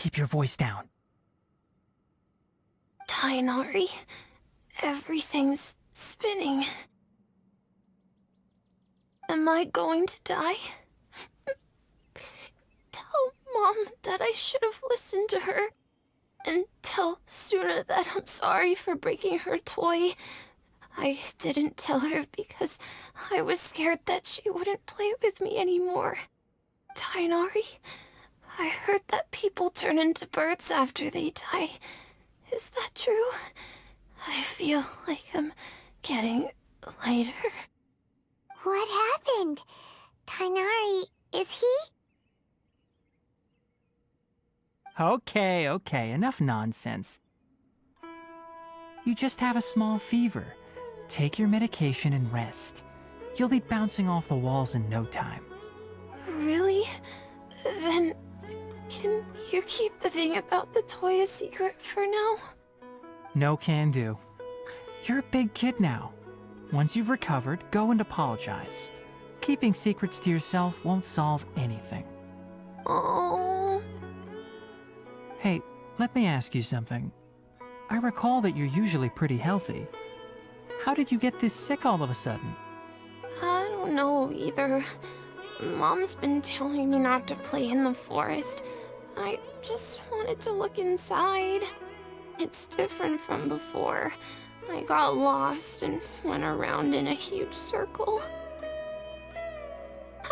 Keep your voice down. Tighnari, everything's spinning. Am I going to die? Tell Mom that I should have listened to her. And tell Suna that I'm sorry for breaking her toy. I didn't tell her because I was scared that she wouldn't play with me anymore. Tighnari, I heard that people turn into birds after they die. Is that true? I feel like I'm getting lighter. What happened? Tighnari, is he? Okay, enough nonsense. You just have a small fever. Take your medication and rest. You'll be bouncing off the walls in no time. Really? Then, can you keep the thing about the toy a secret for now? No can do. You're a big kid now. Once you've recovered, go and apologize. Keeping secrets to yourself won't solve anything. Oh. Hey, let me ask you something. I recall that you're usually pretty healthy. How did you get this sick all of a sudden? I don't know either. Mom's been telling me not to play in the forest. I just wanted to look inside. It's different from before. I got lost and went around in a huge circle.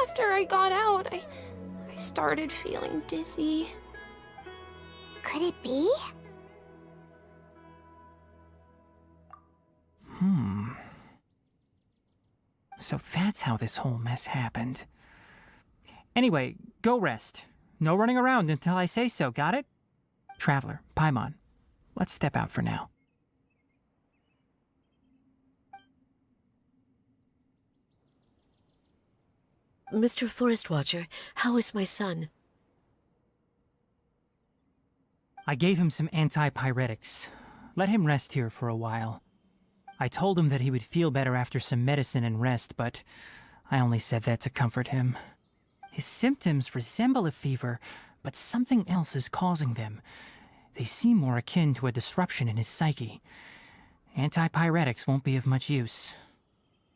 After I got out, I started feeling dizzy. Could it be? So that's how this whole mess happened. Anyway, go rest. No running around until I say so, got it? Traveler, Paimon, let's step out for now. Mr. Forest Watcher, how is my son? I gave him some antipyretics. Let him rest here for a while. I told him that he would feel better after some medicine and rest, but I only said that to comfort him. His symptoms resemble a fever, but something else is causing them. They seem more akin to a disruption in his psyche. Antipyretics won't be of much use.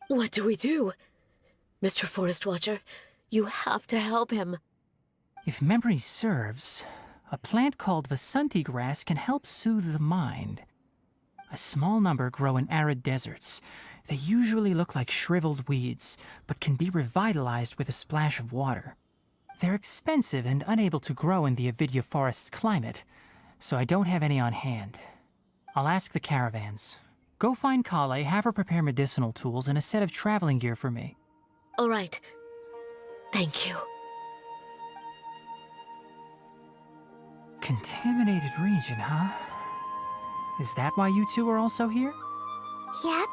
What do we do? Mr. Forest Watcher, you have to help him. If memory serves, a plant called Vasanti grass can help soothe the mind. A small number grow in arid deserts. They usually look like shriveled weeds, but can be revitalized with a splash of water. They're expensive and unable to grow in the Avidya forest's climate, so I don't have any on hand. I'll ask the caravans. Go find Kale, have her prepare medicinal tools and a set of traveling gear for me. All right. Thank you. Contaminated region, huh? Is that why you two are also here? Yep.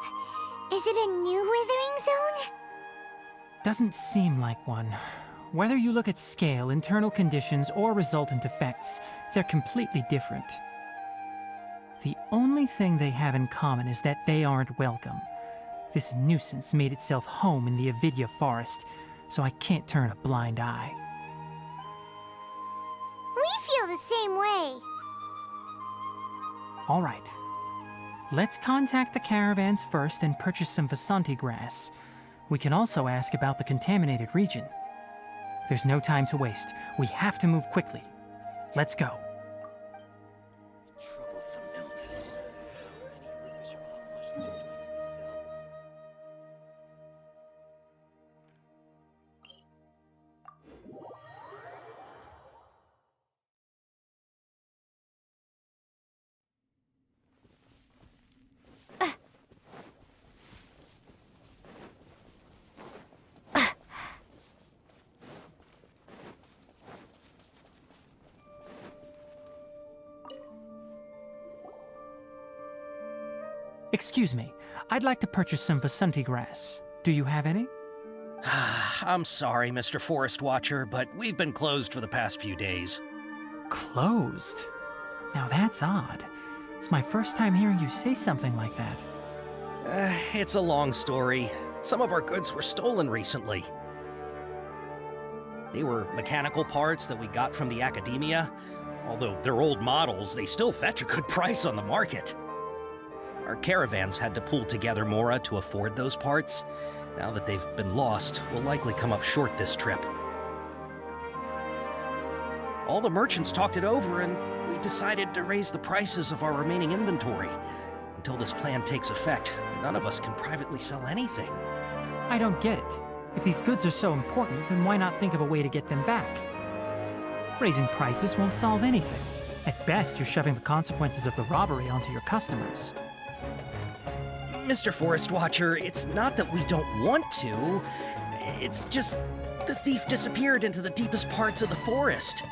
Is it a new withering zone? Doesn't seem like one. Whether you look at scale, internal conditions, or resultant effects, they're completely different. The only thing they have in common is that they aren't welcome. This nuisance made itself home in the Avidya forest, so I can't turn a blind eye. We feel the same way. All right. Let's contact the caravans first and purchase some Vasanti grass. We can also ask about the contaminated region. There's no time to waste. We have to move quickly. Let's go. Troublesome illness. Excuse me. I'd like to purchase some Vasanti grass. Do you have any? I'm sorry, Mr. Forest Watcher, but we've been closed for the past few days. Closed? Now that's odd. It's my first time hearing you say something like that. It's a long story. Some of our goods were stolen recently. They were mechanical parts that we got from the academia, Although they're old models, they still fetch a good price on the market. Our caravans had to pool together Mora to afford those parts. Now that they've been lost, we'll likely come up short this trip. All the merchants talked it over, and we decided to raise the prices of our remaining inventory. Until this plan takes effect, none of us can privately sell anything. I don't get it. If these goods are so important, then why not think of a way to get them back? Raising prices won't solve anything. At best, you're shoving the consequences of the robbery onto your customers. Mr. Forest Watcher, it's not that we don't want to. It's just the thief disappeared into the deepest parts of the forest.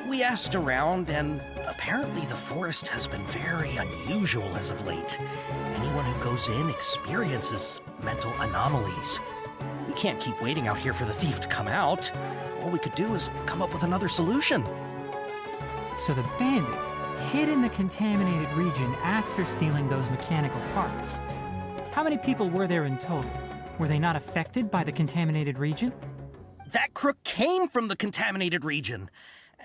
We asked around, and apparently the forest has been very unusual as of late. Anyone who goes in experiences mental anomalies. We can't keep waiting out here for the thief to come out. All we could do is come up with another solution. So the bandit hid in the contaminated region after stealing those mechanical parts. How many people were there in total? Were they not affected by the contaminated region? That crook came from the contaminated region.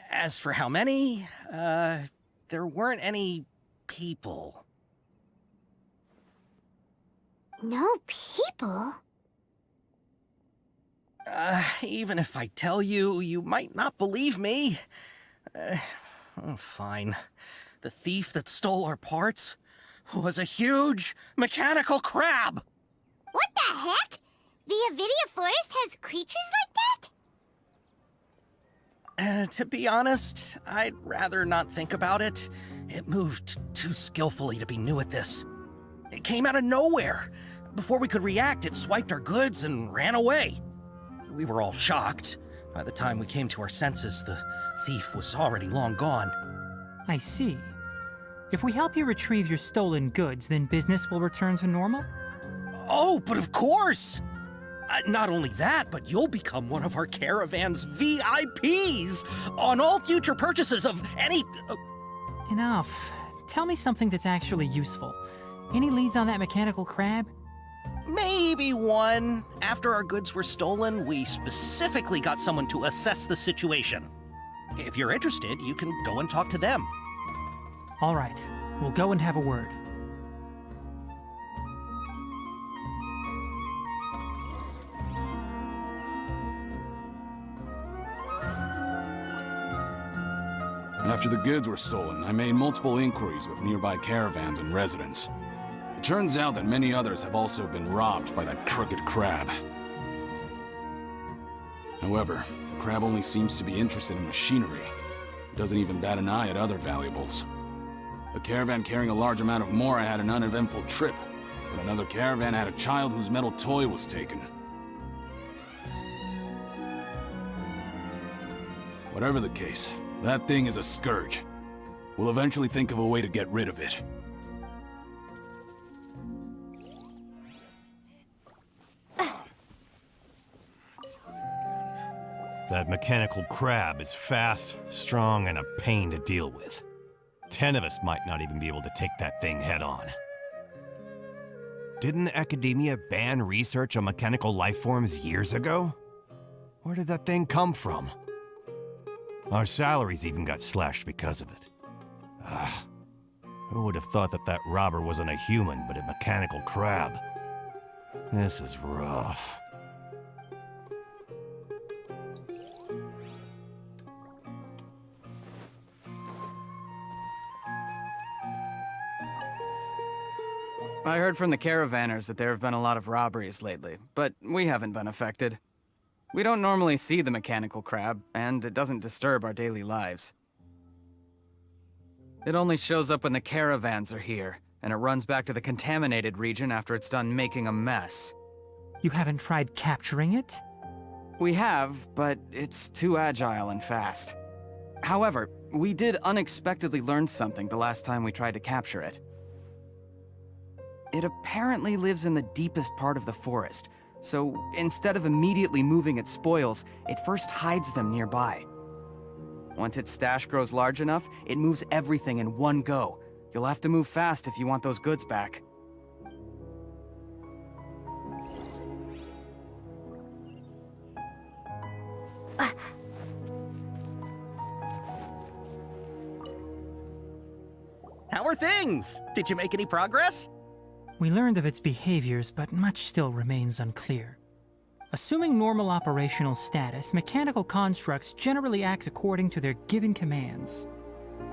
As for how many, there weren't any people. No people? Even if I tell you, you might not believe me. Fine. The thief that stole our parts was a huge mechanical crab! What the heck? The Avidia Forest has creatures like that? To be honest, I'd rather not think about it. It moved too skillfully to be new at this. It came out of nowhere. Before we could react, it swiped our goods and ran away. We were all shocked. By the time we came to our senses, the thief was already long gone. I see. If we help you retrieve your stolen goods, then business will return to normal? Oh, but of course! Not only that, but you'll become one of our caravan's VIPs on all future purchases of any... Enough. Tell me something that's actually useful. Any leads on that mechanical crab? Maybe one. After our goods were stolen, we specifically got someone to assess the situation. If you're interested, you can go and talk to them. All right. We'll go and have a word. After the goods were stolen, I made multiple inquiries with nearby caravans and residents. It turns out that many others have also been robbed by that crooked crab. However, the crab only seems to be interested in machinery. It doesn't even bat an eye at other valuables. A caravan carrying a large amount of Mora had an uneventful trip, but another caravan had a child whose metal toy was taken. Whatever the case, that thing is a scourge. We'll eventually think of a way to get rid of it. That mechanical crab is fast, strong, and a pain to deal with. 10 of us might not even be able to take that thing head on. Didn't the academia ban research on mechanical life forms years ago? Where did that thing come from? Our salaries even got slashed because of it. Who would have thought that that robber wasn't a human, but a mechanical crab? This is rough. I heard from the caravanners that there have been a lot of robberies lately, but we haven't been affected. We don't normally see the mechanical crab, and it doesn't disturb our daily lives. It only shows up when the caravans are here, and it runs back to the contaminated region after it's done making a mess. You haven't tried capturing it? We have, but it's too agile and fast. However, we did unexpectedly learn something the last time we tried to capture it. It apparently lives in the deepest part of the forest, so instead of immediately moving its spoils, it first hides them nearby. Once its stash grows large enough, it moves everything in one go. You'll have to move fast if you want those goods back. How are things? Did you make any progress? We learned of its behaviors, but much still remains unclear. Assuming normal operational status, mechanical constructs generally act according to their given commands.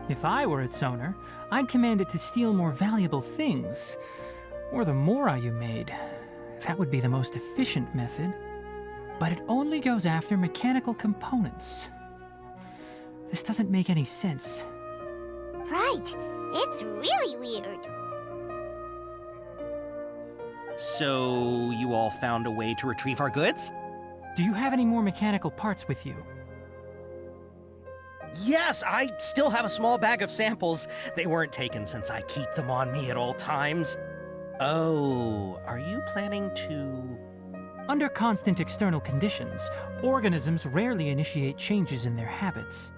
If I were its owner, I'd command it to steal more valuable things. Or the mora you made. That would be the most efficient method. But it only goes after mechanical components. This doesn't make any sense. Right. It's really weird. So, you all found a way to retrieve our goods? Do you have any more mechanical parts with you? Yes, I still have a small bag of samples. They weren't taken since I keep them on me at all times. Oh, are you planning to... Under constant external conditions, organisms rarely initiate changes in their habits.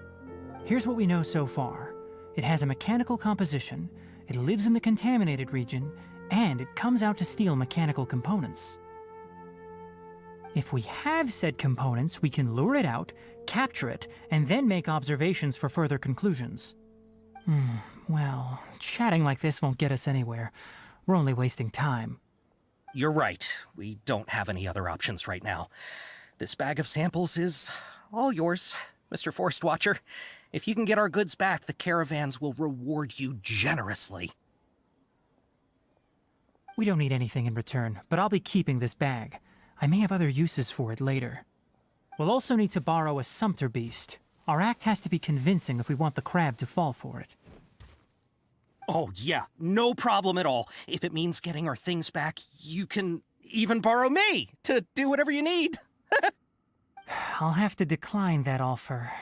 Here's what we know so far. It has a mechanical composition, it lives in the contaminated region, and it comes out to steal mechanical components. If we have said components, we can lure it out, capture it, and then make observations for further conclusions. Well, chatting like this won't get us anywhere. We're only wasting time. You're right. We don't have any other options right now. This bag of samples is all yours, Mr. Forest Watcher. If you can get our goods back, the caravans will reward you generously. We don't need anything in return, but I'll be keeping this bag. I may have other uses for it later. We'll also need to borrow a sumpter beast. Our act has to be convincing if we want the crab to fall for it. Oh, yeah, no problem at all. If it means getting our things back, you can even borrow me to do whatever you need. I'll have to decline that offer.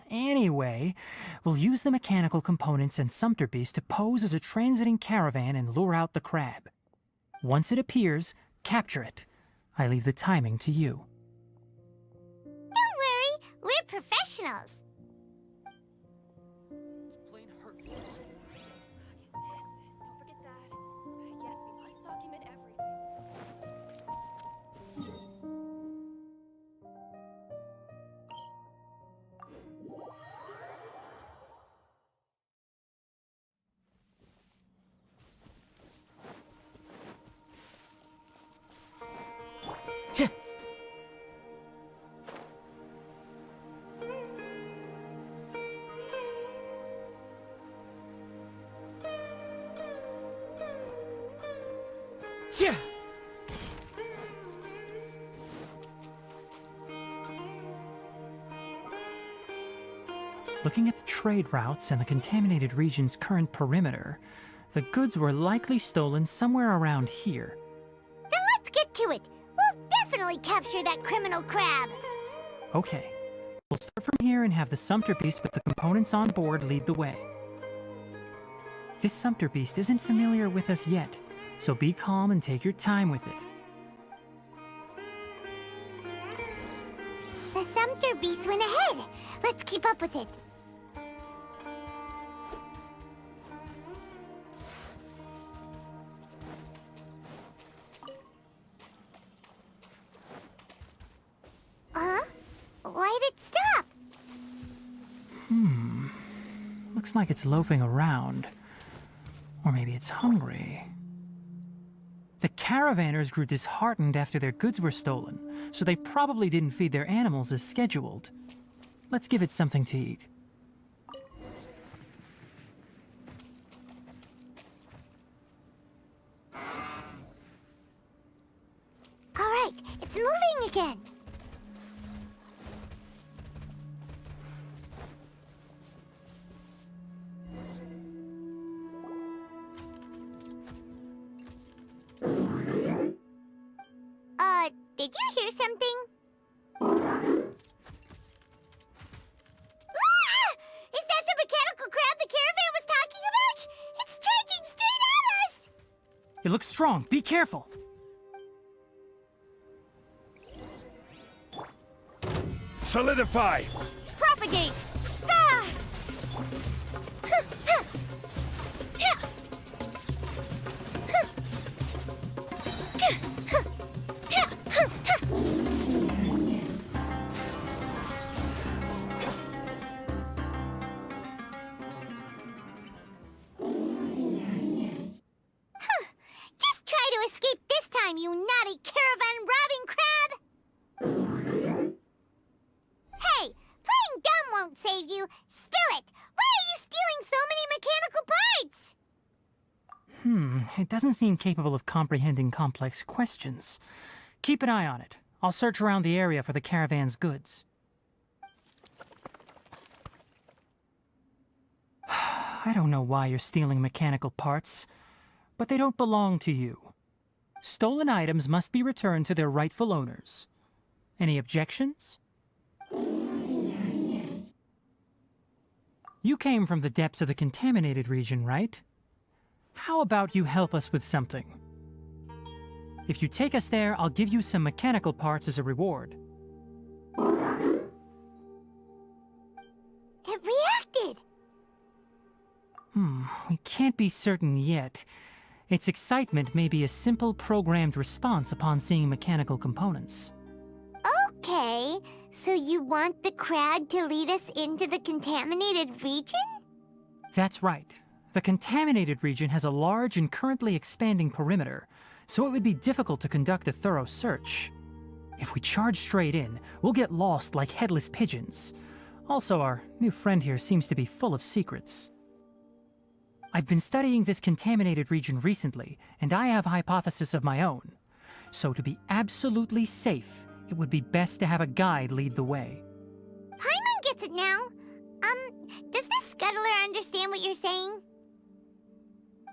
Anyway, we'll use the mechanical components and sumpter beast to pose as a transiting caravan and lure out the crab. Once it appears, capture it. I leave the timing to you. Don't worry, we're professionals. Don't forget that. Yes, we must document everything. Looking at the trade routes and the contaminated region's current perimeter, the goods were likely stolen somewhere around here. Then let's get to it. We'll definitely capture that criminal crab. Okay, we'll start from here and have the sumpter beast with the components on board lead the way. This sumpter beast isn't familiar with us yet, so be calm and take your time with it. The sumpter beast went ahead. Let's keep up with it. Huh? Why'd it stop? Looks like it's loafing around. Or maybe it's hungry. The caravanners grew disheartened after their goods were stolen, so they probably didn't feed their animals as scheduled. Let's give it something to eat. All right, it's moving again. Did you hear something? Ah! Is that the mechanical crab the caravan was talking about? It's charging straight at us! It looks strong. Be careful. Solidify! Propagate! Ah! It doesn't seem capable of comprehending complex questions. Keep an eye on it. I'll search around the area for the caravan's goods. I don't know why you're stealing mechanical parts, but they don't belong to you. Stolen items must be returned to their rightful owners. Any objections? You came from the depths of the contaminated region, right? How about you help us with something? If you take us there, I'll give you some mechanical parts as a reward. It reacted! We can't be certain yet. Its excitement may be a simple programmed response upon seeing mechanical components. Okay, so you want the crowd to lead us into the contaminated region? That's right. The contaminated region has a large and currently expanding perimeter, so it would be difficult to conduct a thorough search. If we charge straight in, we'll get lost like headless pigeons. Also, our new friend here seems to be full of secrets. I've been studying this contaminated region recently, and I have a hypothesis of my own. So to be absolutely safe, it would be best to have a guide lead the way. Paimon gets it now. Does the scuttler understand what you're saying?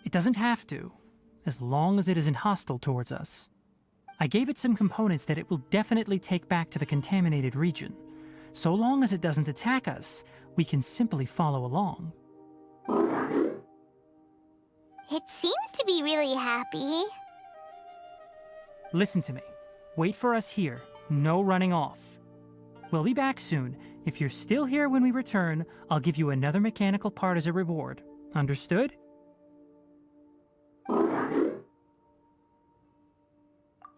It doesn't have to, as long as it isn't hostile towards us. I gave it some components that it will definitely take back to the contaminated region. So long as it doesn't attack us, we can simply follow along. It seems to be really happy. Listen to me. Wait for us here. No running off. We'll be back soon. If you're still here when we return, I'll give you another mechanical part as a reward. Understood?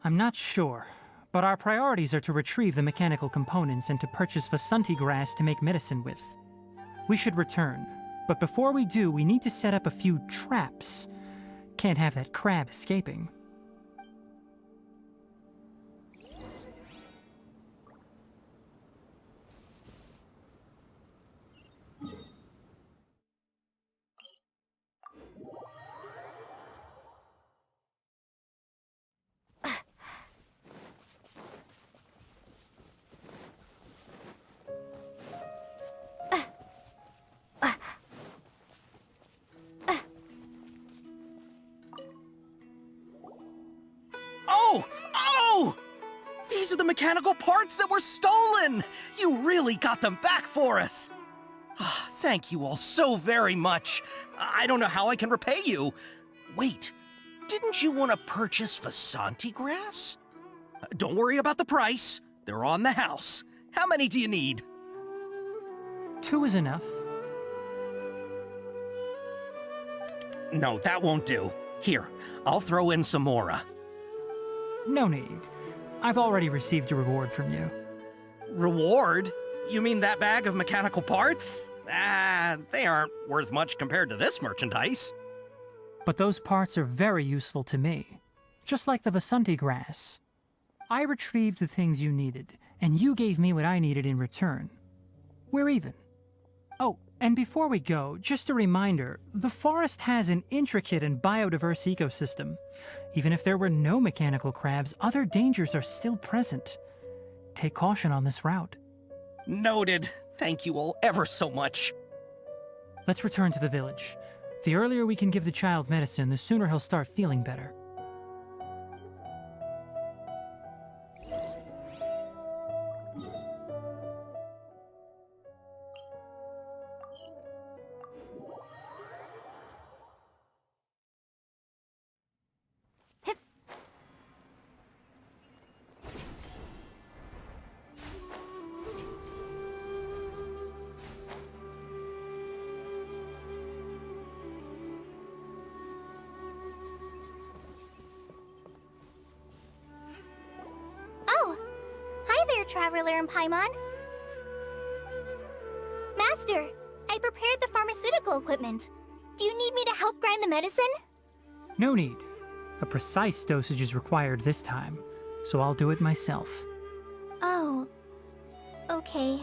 I'm not sure, but our priorities are to retrieve the mechanical components and to purchase Vasanti grass to make medicine with. We should return, but before we do, we need to set up a few traps. Can't have that crab escaping. Oh! These are the mechanical parts that were stolen! You really got them back for us! Thank you all so very much. I don't know how I can repay you. Wait, didn't you want to purchase Vasanti grass? Don't worry about the price. They're on the house. How many do you need? 2 is enough. No, that won't do. Here, I'll throw in some more. No need. I've already received a reward from you. Reward? You mean that bag of mechanical parts? They aren't worth much compared to this merchandise. But those parts are very useful to me. Just like the Vasanti grass. I retrieved the things you needed, and you gave me what I needed in return. We're even. Oh, and before we go, just a reminder, the forest has an intricate and biodiverse ecosystem. Even if there were no mechanical crabs, other dangers are still present. Take caution on this route. Noted. Thank you all ever so much. Let's return to the village. The earlier we can give the child medicine, the sooner he'll start feeling better. Oh! Hi there, Traveler and Paimon. Master, I prepared the pharmaceutical equipment. Do you need me to help grind the medicine? No need. A precise dosage is required this time, so I'll do it myself. Oh. Okay.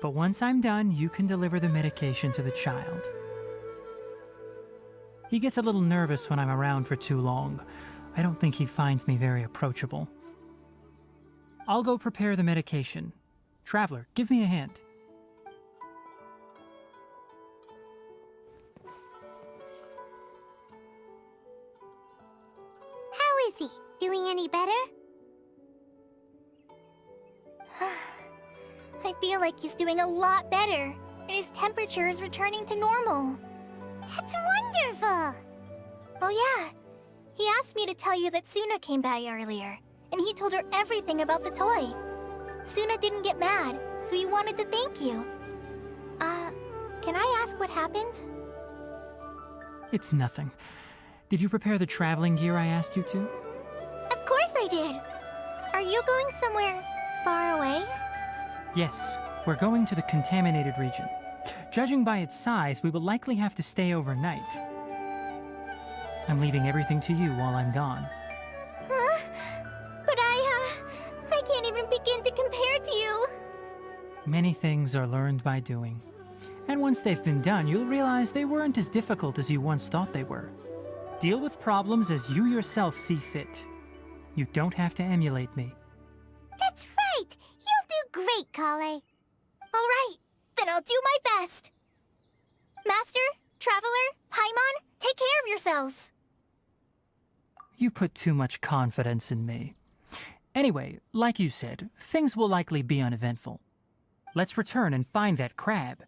But once I'm done, you can deliver the medication to the child. He gets a little nervous when I'm around for too long. I don't think he finds me very approachable. I'll go prepare the medication. Traveler, give me a hand. How is he? Doing any better? I feel like he's doing a lot better, and his temperature is returning to normal. That's wonderful! Oh yeah, he asked me to tell you that Suna came by earlier, and he told her everything about the toy. Suna didn't get mad, so he wanted to thank you. Can I ask what happened? It's nothing. Did you prepare the traveling gear I asked you to? Of course I did! Are you going somewhere far away? Yes, we're going to the contaminated region. Judging by its size, we will likely have to stay overnight. I'm leaving everything to you while I'm gone. Huh? But I can't even begin to compare to you. Many things are learned by doing. And once they've been done, you'll realize they weren't as difficult as you once thought they were. Deal with problems as you yourself see fit. You don't have to emulate me. That's right! You'll do great, Kale. Alright, then I'll do my best. Master, Traveler, Paimon, take care of yourselves. You put too much confidence in me. Anyway, like you said, things will likely be uneventful. Let's return and find that crab.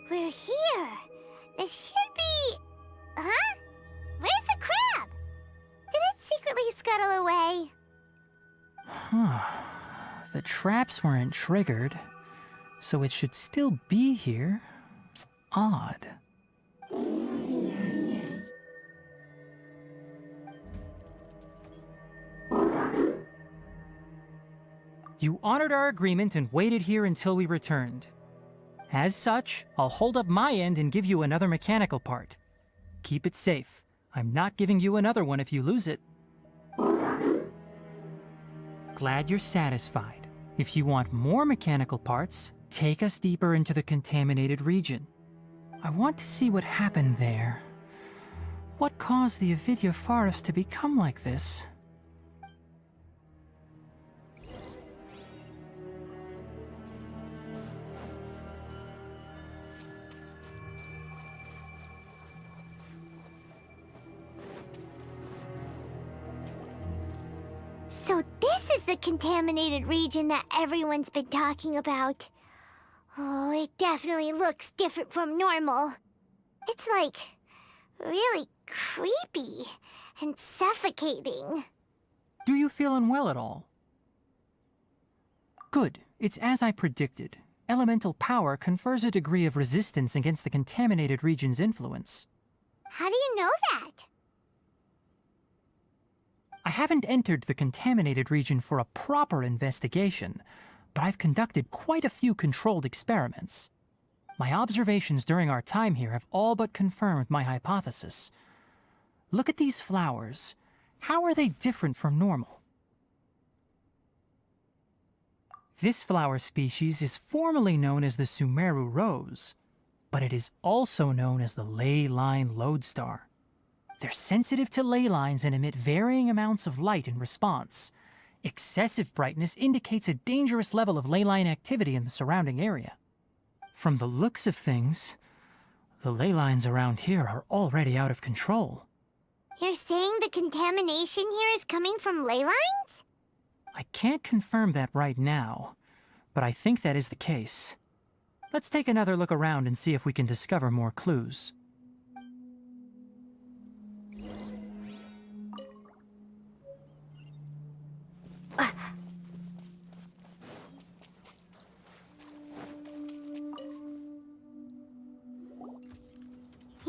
We're here. This should be... Huh? Where's the crab? Did it secretly scuttle away? Huh. The traps weren't triggered, so it should still be here. Odd. You honored our agreement and waited here until we returned. As such, I'll hold up my end and give you another mechanical part. Keep it safe. I'm not giving you another one if you lose it. Glad you're satisfied. If you want more mechanical parts, take us deeper into the contaminated region. I want to see what happened there. What caused the Avidya forest to become like this? So this is the contaminated region that everyone's been talking about. Oh, it definitely looks different from normal. It's like really creepy and suffocating. Do you feel unwell at all? Good. It's as I predicted. Elemental power confers a degree of resistance against the contaminated region's influence. How do you know that? I haven't entered the contaminated region for a proper investigation, but I've conducted quite a few controlled experiments. My observations during our time here have all but confirmed my hypothesis. Look at these flowers. How are they different from normal? This flower species is formally known as the Sumeru rose, but it is also known as the ley line lodestar. They're sensitive to ley lines and emit varying amounts of light in response. Excessive brightness indicates a dangerous level of ley line activity in the surrounding area. From the looks of things, the ley lines around here are already out of control. You're saying the contamination here is coming from ley lines? I can't confirm that right now, but I think that is the case. Let's take another look around and see if we can discover more clues.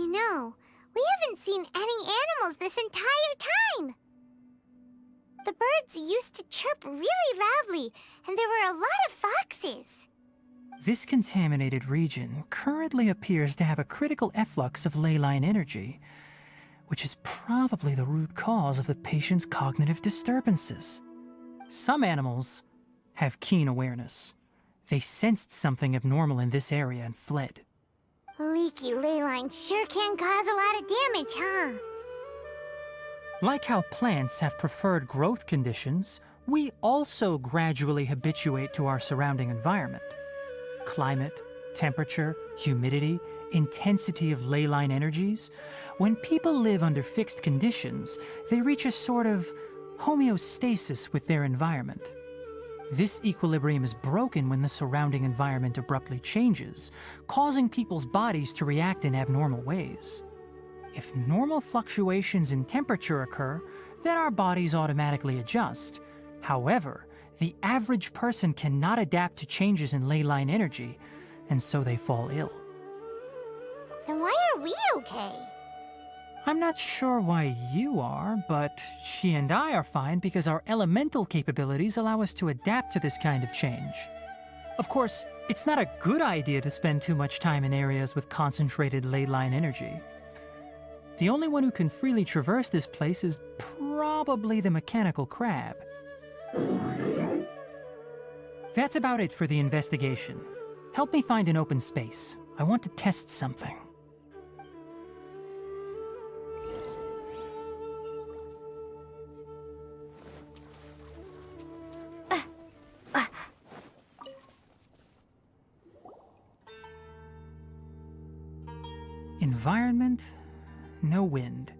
You know, we haven't seen any animals this entire time. The birds used to chirp really loudly, and there were a lot of foxes. This contaminated region currently appears to have a critical efflux of ley line energy, which is probably the root cause of the patient's cognitive disturbances. Some animals have keen awareness. They sensed something abnormal in this area and fled. Leaky ley lines sure can cause a lot of damage, huh? Like how plants have preferred growth conditions, we also gradually habituate to our surrounding environment. Climate, temperature, humidity, intensity of ley line energies. When people live under fixed conditions, they reach a sort of homeostasis with their environment. This equilibrium is broken when the surrounding environment abruptly changes, causing people's bodies to react in abnormal ways. If normal fluctuations in temperature occur, then our bodies automatically adjust. However, the average person cannot adapt to changes in ley line energy, and so they fall ill. Then why are we okay? I'm not sure why you are, but she and I are fine because our elemental capabilities allow us to adapt to this kind of change. Of course, it's not a good idea to spend too much time in areas with concentrated ley line energy. The only one who can freely traverse this place is probably the mechanical crab. That's about it for the investigation. Help me find an open space. I want to test something. Environment, no wind.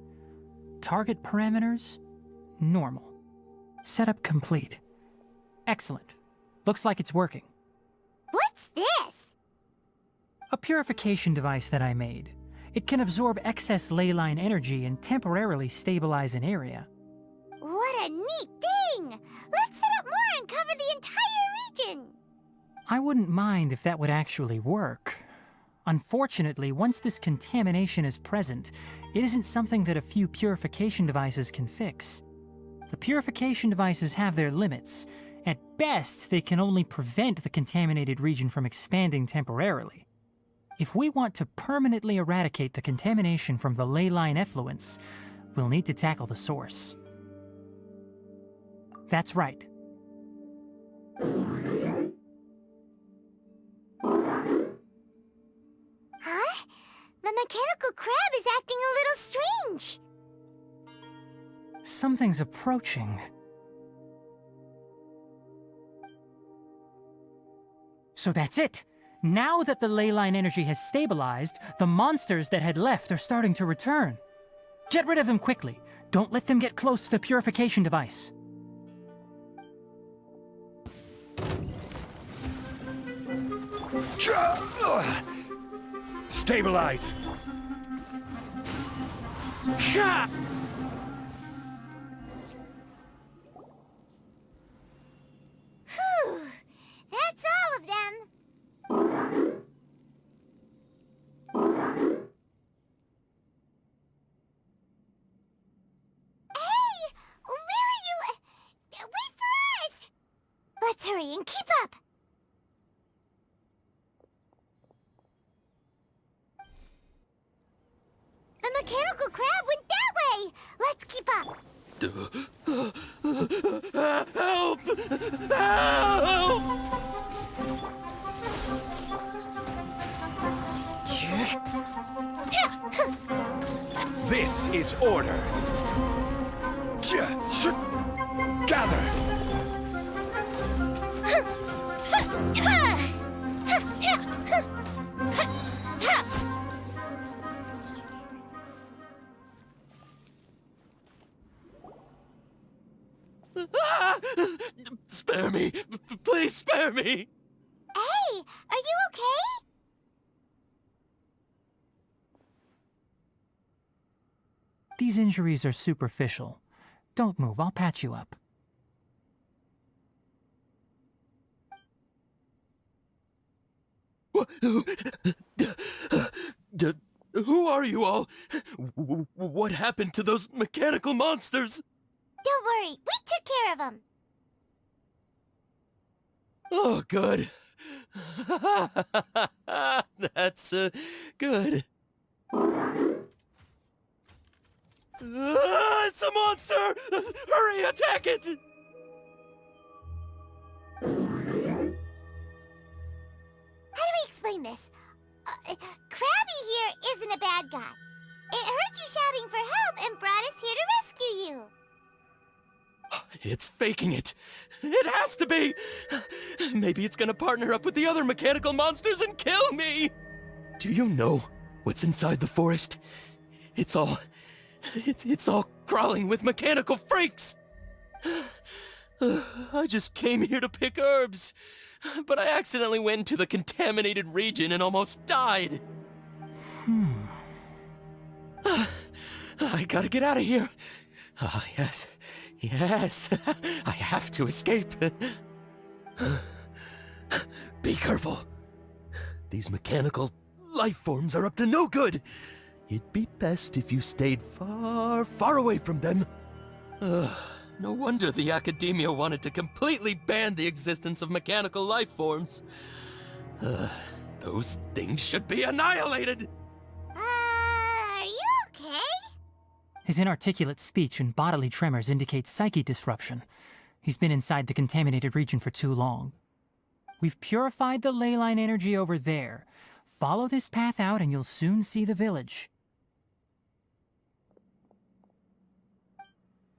Target parameters, normal. Setup complete. Excellent. Looks like it's working. What's this? A purification device that I made. It can absorb excess ley line energy and temporarily stabilize an area. What a neat thing! Let's set up more and cover the entire region! I wouldn't mind if that would actually work. Unfortunately, once this contamination is present, it isn't something that a few purification devices can fix. The purification devices have their limits. At best, they can only prevent the contaminated region from expanding temporarily. If we want to permanently eradicate the contamination from the ley line effluents, we'll need to tackle the source. That's right. Huh? The mechanical crab is acting a little strange. Something's approaching. So that's it. Now that the ley line energy has stabilized, the monsters that had left are starting to return. Get rid of them quickly. Don't let them get close to the purification device. Stabilize! Sha! Whew! That's all of them! Hey! Where are you? Wait for us! Let's hurry and keep up! The mechanical crab went that way! Let's keep up! Help! Help! This is order. Gather! Spare me! Please spare me! Hey! Are you okay? These injuries are superficial. Don't move, I'll patch you up. Who are you all? What happened to those mechanical monsters? Don't worry, we took care of them. Oh, good. That's good. It's a monster! Hurry, attack it! How do we explain this? Krabby here isn't a bad guy. It heard you shouting for help and brought us here to rescue you. It's faking it. It has to be. Maybe it's gonna partner up with the other mechanical monsters and kill me. Do you know what's inside the forest? It's all crawling with mechanical freaks. I just came here to pick herbs, but I accidentally went into the contaminated region and almost died. I gotta get out of here. Ah, yes. Yes, I have to escape. Be careful. These mechanical life forms are up to no good. It'd be best if you stayed far, far away from them. No wonder the academia wanted to completely ban the existence of mechanical life forms. Those things should be annihilated. Are you okay? His inarticulate speech and bodily tremors indicate psyche disruption. He's been inside the contaminated region for too long. We've purified the ley line energy over there. Follow this path out and you'll soon see the village.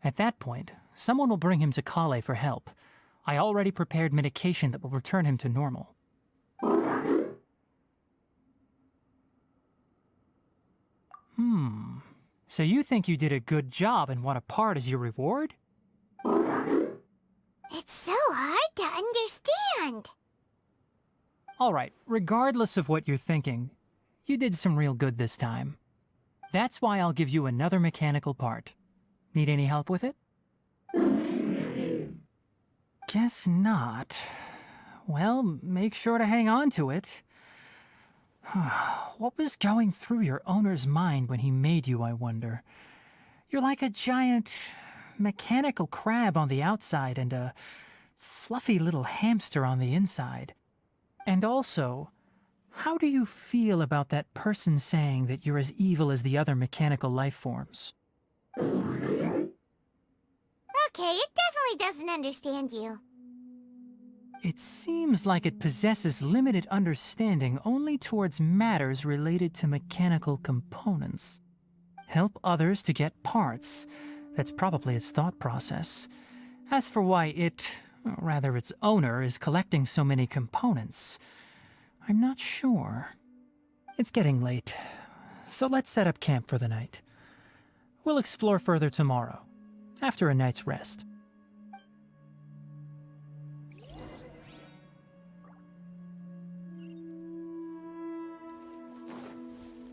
At that point, someone will bring him to Kale for help. I already prepared medication that will return him to normal. So you think you did a good job and want a part as your reward? It's so hard to understand. Alright, regardless of what you're thinking, you did some real good this time. That's why I'll give you another mechanical part. Need any help with it? Guess not. Well, make sure to hang on to it. What was going through your owner's mind when he made you, I wonder? You're like a giant mechanical crab on the outside and a fluffy little hamster on the inside. And also, how do you feel about that person saying that you're as evil as the other mechanical life forms? Okay, it definitely doesn't understand you. It seems like it possesses limited understanding only towards matters related to mechanical components. Help others to get parts. That's probably its thought process. As for why it, or rather its owner, is collecting so many components, I'm not sure. It's getting late, so let's set up camp for the night. We'll explore further tomorrow, after a night's rest.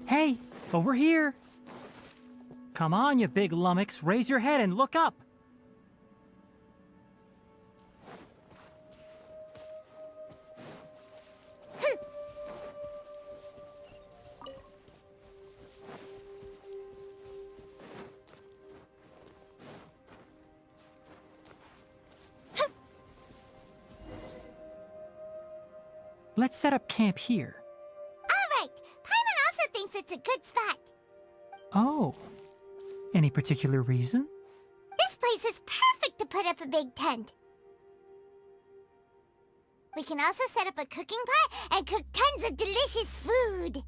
Hey, over here! Come on, you big lummox, raise your head and look up! Let's set up camp here. All right, Paimon also thinks it's a good spot. Oh. Any particular reason? This place is perfect to put up a big tent. We can also set up a cooking pot and cook tons of delicious food.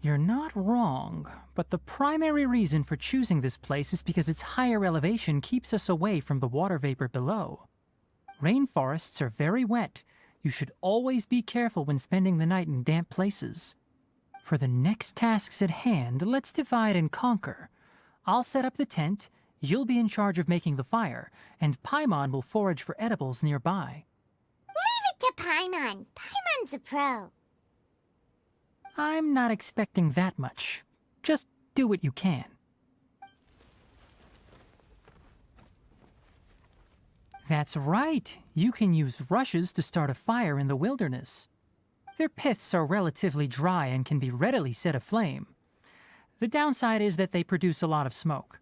You're not wrong, but the primary reason for choosing this place is because its higher elevation keeps us away from the water vapor below. Rainforests are very wet. You should always be careful when spending the night in damp places. For the next tasks at hand, let's divide and conquer. I'll set up the tent, you'll be in charge of making the fire, and Paimon will forage for edibles nearby. Leave it to Paimon. Paimon's a pro. I'm not expecting that much. Just do what you can. That's right. You can use rushes to start a fire in the wilderness. Their piths are relatively dry and can be readily set aflame. The downside is that they produce a lot of smoke.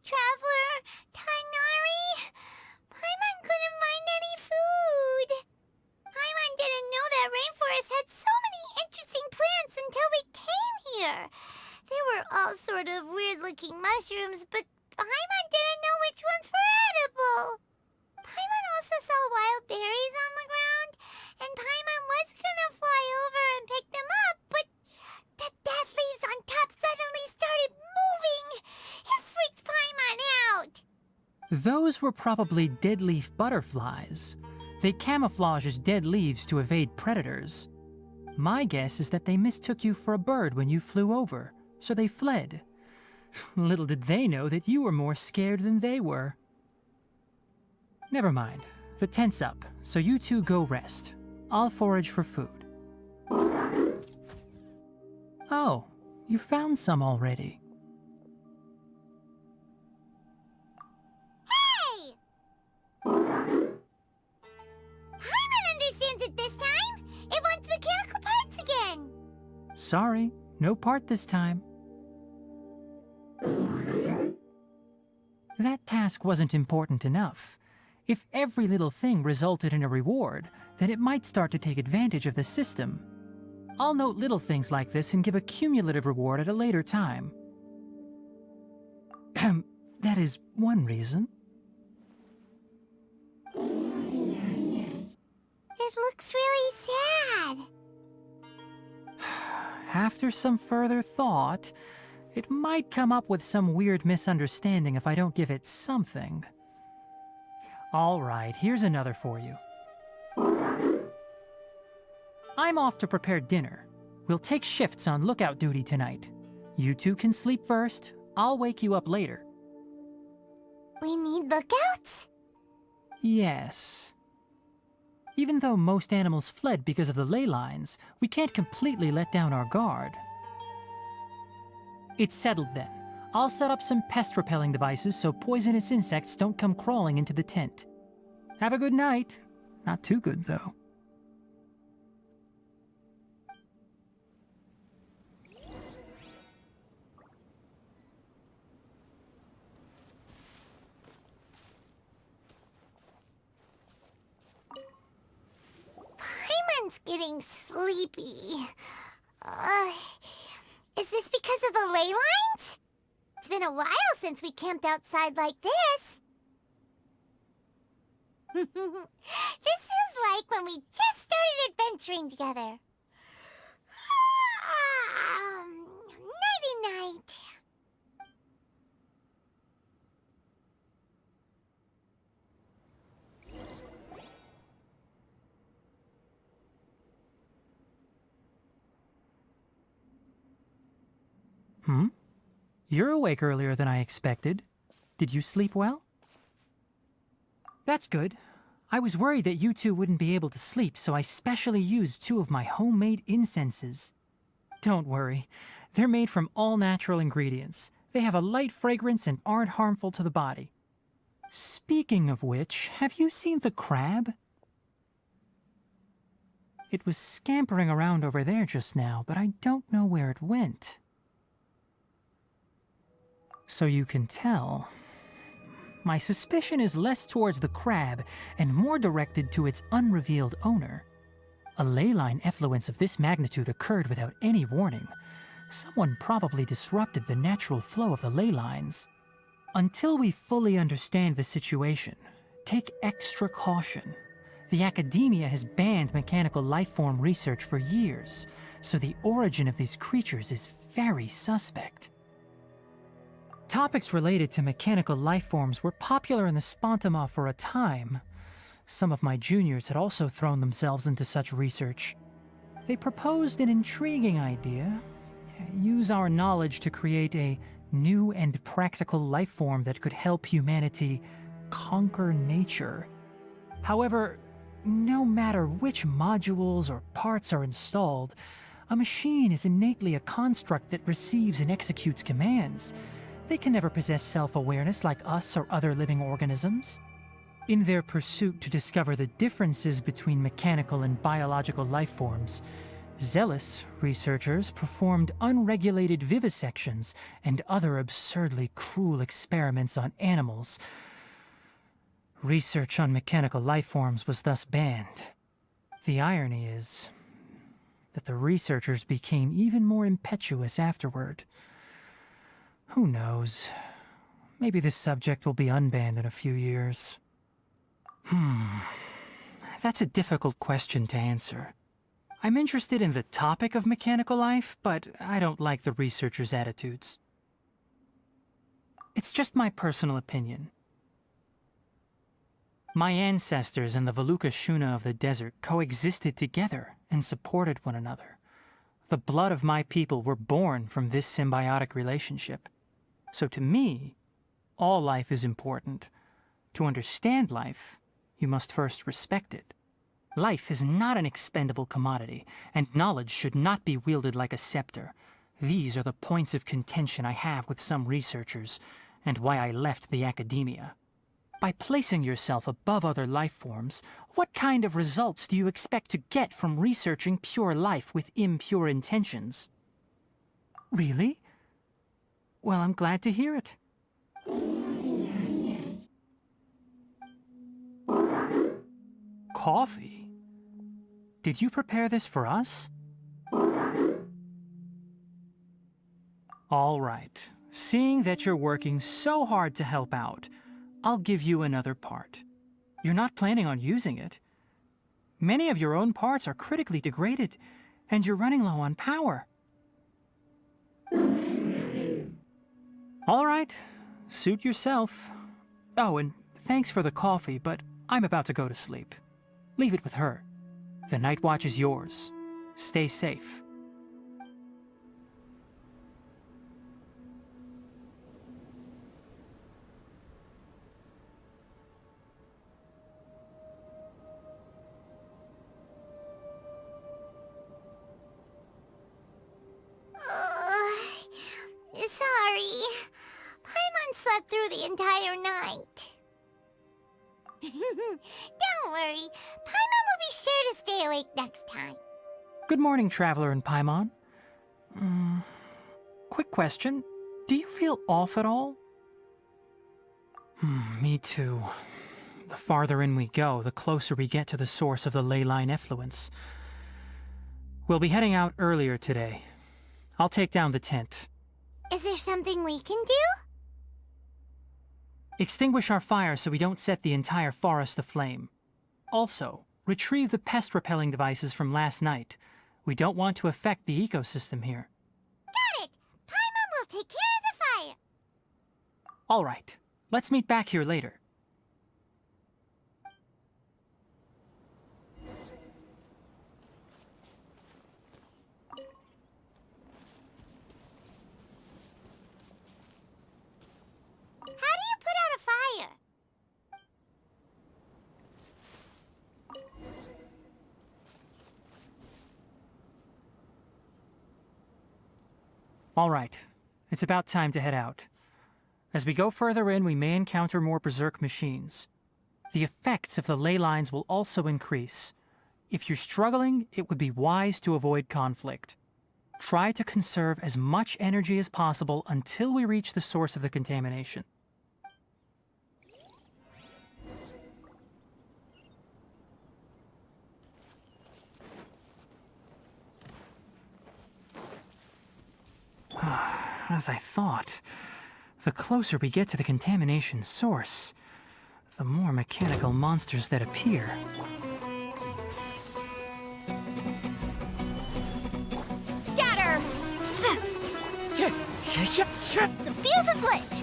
Traveler, Tighnari, Paimon couldn't find any food. Paimon didn't know that rainforest had so many interesting plants until we came here. They were all sort of weird-looking mushrooms, but Paimon didn't know which ones were edible. Paimon also saw wild berries on the ground, and Paimon was gonna fly over and pick them up, but the dead leaves on top suddenly started moving. It freaked Paimon out. Those were probably deadleaf butterflies. They camouflage as dead leaves to evade predators. My guess is that they mistook you for a bird when you flew over, so they fled. Little did they know that you were more scared than they were. Never mind. The tent's up, so you two go rest. I'll forage for food. Oh, you found some already. Hey! Paimon understands it this time. It wants mechanical parts again. Sorry, no part this time. That task wasn't important enough. If every little thing resulted in a reward, then it might start to take advantage of the system. I'll note little things like this and give a cumulative reward at a later time. That is one reason. It looks really sad. After some further thought, it might come up with some weird misunderstanding if I don't give it something. All right, here's another for you. I'm off to prepare dinner. We'll take shifts on lookout duty tonight. You two can sleep first. I'll wake you up later. We need lookouts? Yes. Even though most animals fled because of the ley lines, we can't completely let down our guard. It's settled then. I'll set up some pest-repelling devices so poisonous insects don't come crawling into the tent. Have a good night. Not too good, though. Paimon's getting sleepy. Is this because of the ley lines? It's been a while since we camped outside like this. This feels like when we just started adventuring together. Nighty-night. You're awake earlier than I expected. Did you sleep well? That's good. I was worried that you two wouldn't be able to sleep, so I specially used 2 of my homemade incenses. Don't worry. They're made from all natural ingredients. They have a light fragrance and aren't harmful to the body. Speaking of which, have you seen the crab? It was scampering around over there just now, but I don't know where it went. So you can tell. My suspicion is less towards the crab and more directed to its unrevealed owner. A ley line effluence of this magnitude occurred without any warning. Someone probably disrupted the natural flow of the ley lines. Until we fully understand the situation, take extra caution. The academia has banned mechanical lifeform research for years, so the origin of these creatures is very suspect. Topics related to mechanical lifeforms were popular in the Spontama for a time. Some of my juniors had also thrown themselves into such research. They proposed an intriguing idea. Use our knowledge to create a new and practical lifeform that could help humanity conquer nature. However, no matter which modules or parts are installed, a machine is innately a construct that receives and executes commands. They can never possess self-awareness like us or other living organisms. In their pursuit to discover the differences between mechanical and biological life forms, zealous researchers performed unregulated vivisections and other absurdly cruel experiments on animals. Research on mechanical life forms was thus banned. The irony is that the researchers became even more impetuous afterward. Who knows? Maybe this subject will be unbanned in a few years. That's a difficult question to answer. I'm interested in the topic of mechanical life, but I don't like the researchers' attitudes. It's just my personal opinion. My ancestors and the Veluca Shuna of the desert coexisted together and supported one another. The blood of my people were born from this symbiotic relationship. So to me, all life is important. To understand life, you must first respect it. Life is not an expendable commodity, and knowledge should not be wielded like a scepter. These are the points of contention I have with some researchers, and why I left the academia. By placing yourself above other life forms, what kind of results do you expect to get from researching pure life with impure intentions? Really? Well, I'm glad to hear it. Coffee? Did you prepare this for us? All right. Seeing that you're working so hard to help out, I'll give you another part. You're not planning on using it. Many of your own parts are critically degraded, and you're running low on power. All right. Suit yourself. Oh, and thanks for the coffee, but I'm about to go to sleep. Leave it with her. The night watch is yours. Stay safe. Sorry. Paimon slept through the entire night. Don't worry. Paimon will be sure to stay awake next time. Good morning, Traveler and Paimon. Quick question. Do you feel off at all? Me too. The farther in we go, the closer we get to the source of the ley line effluence. We'll be heading out earlier today. I'll take down the tent. Is there something we can do? Extinguish our fire so we don't set the entire forest aflame. Also, retrieve the pest-repelling devices from last night. We don't want to affect the ecosystem here. Got it! Paimon will take care of the fire. All right. Let's meet back here later. How do you put out a fire? All right. It's about time to head out. As we go further in, we may encounter more berserk machines. The effects of the ley lines will also increase. If you're struggling, it would be wise to avoid conflict. Try to conserve as much energy as possible until we reach the source of the contamination. As I thought, the closer we get to the contamination source, the more mechanical monsters that appear. Scatter! The fuse is lit!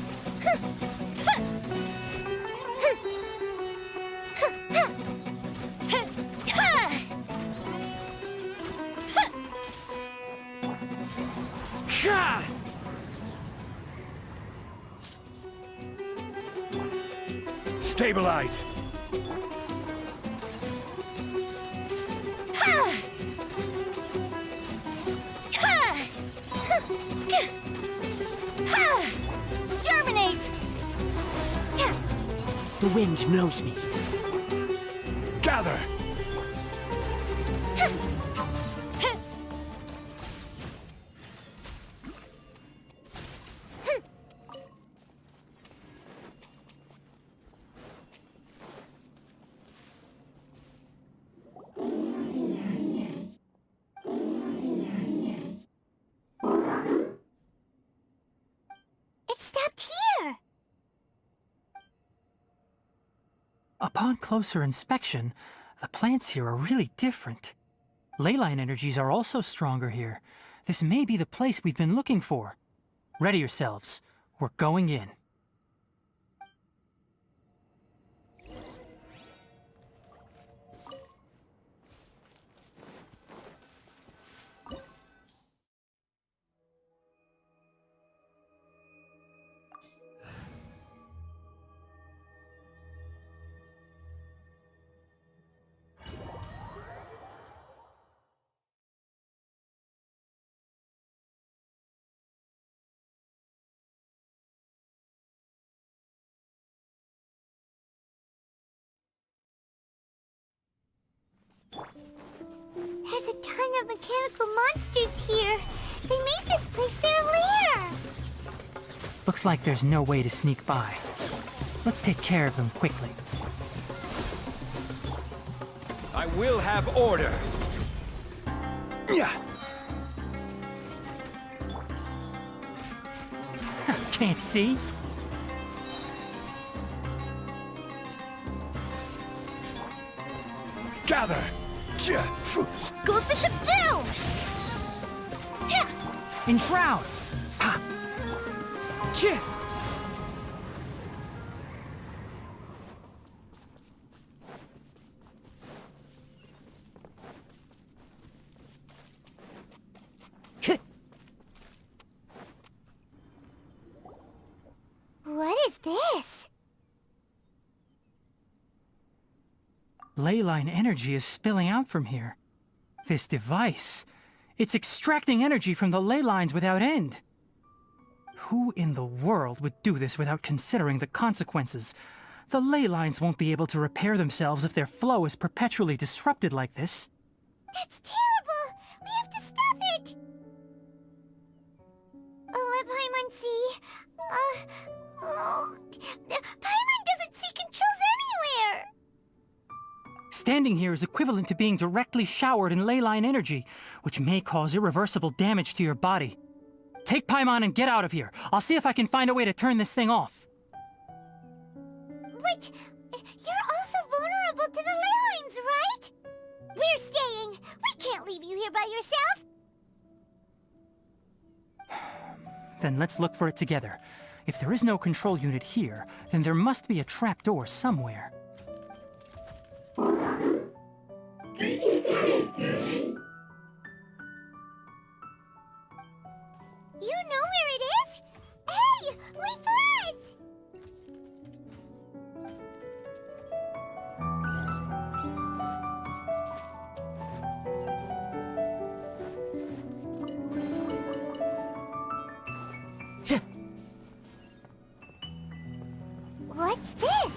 Stabilize! Germinate! The wind knows me. Gather! It stopped here! Upon closer inspection, the plants here are really different. Leyline energies are also stronger here. This may be the place we've been looking for. Ready yourselves. We're going in. There's a ton of mechanical monsters here. They made this place their lair. Looks like there's no way to sneak by. Let's take care of them quickly. I will have order. Yeah. Can't see? Gather. Go with Bishop down! Enshroud! Ha! Chih! What is this? Leyline energy is spilling out from here. This device, it's extracting energy from the ley lines without end. Who in the world would do this without considering the consequences? The ley lines won't be able to repair themselves if their flow is perpetually disrupted like this. That's terrible! We have to stop it! Let Paimon see. Paimon doesn't see controls anywhere! Standing here is equivalent to being directly showered in leyline energy, which may cause irreversible damage to your body. Take Paimon and get out of here. I'll see if I can find a way to turn this thing off. But you're also vulnerable to the ley lines, right? We're staying. We can't leave you here by yourself. Then let's look for it together. If there is no control unit here, then there must be a trapdoor somewhere. You know where it is? Hey, wait for us! What's this?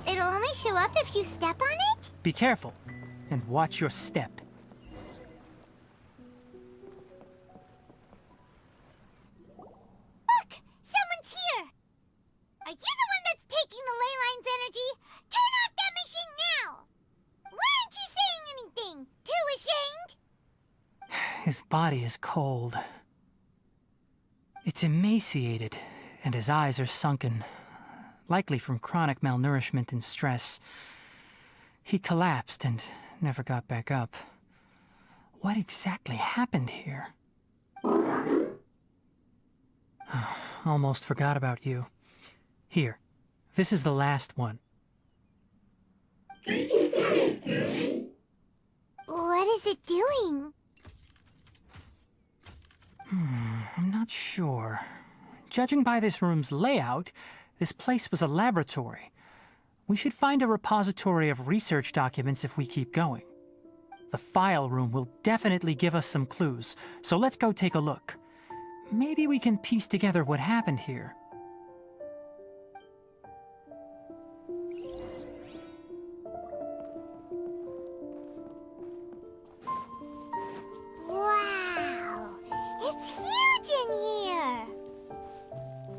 It'll only show up if you step on it? Be careful, and watch your step. Look! Someone's here! Are you the one that's taking the ley line's energy? Turn off that machine now! Why aren't you saying anything? Too ashamed? His body is cold. It's emaciated, and his eyes are sunken, likely from chronic malnourishment and stress. He collapsed and never got back up. What exactly happened here? Almost forgot about you. Here, this is the last one. What is it doing? I'm not sure. Judging by this room's layout, this place was a laboratory. We should find a repository of research documents if we keep going. The file room will definitely give us some clues, so let's go take a look. Maybe we can piece together what happened here.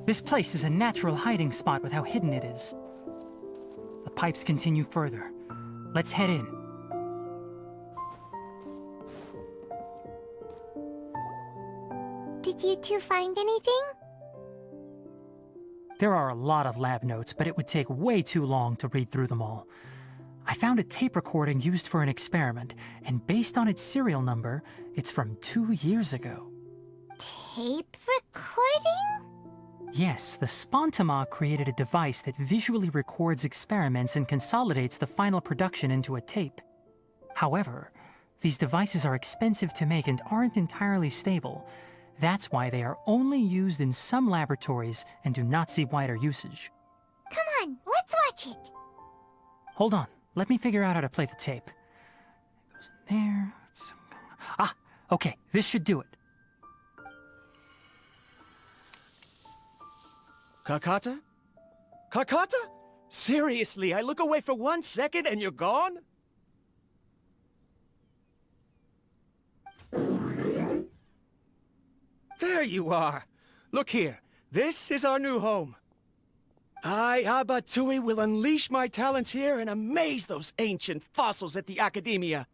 This place is a natural hiding spot with how hidden it is. The pipes continue further. Let's head in. Did you two find anything? There are a lot of lab notes, but it would take way too long to read through them all. I found a tape recording used for an experiment, and based on its serial number, it's from 2 years ago. Tape recording? Yes, the Spontama created a device that visually records experiments and consolidates the final production into a tape. However, these devices are expensive to make and aren't entirely stable. That's why they are only used in some laboratories and do not see wider usage. Come on, let's watch it. Hold on, let me figure out how to play the tape. It goes in there. Ah, okay, this should do it. Kakata? Kakata? Seriously, I look away for 1 second and you're gone? There you are. Look here. This is our new home. I, Abatui, will unleash my talents here and amaze those ancient fossils at the Academia.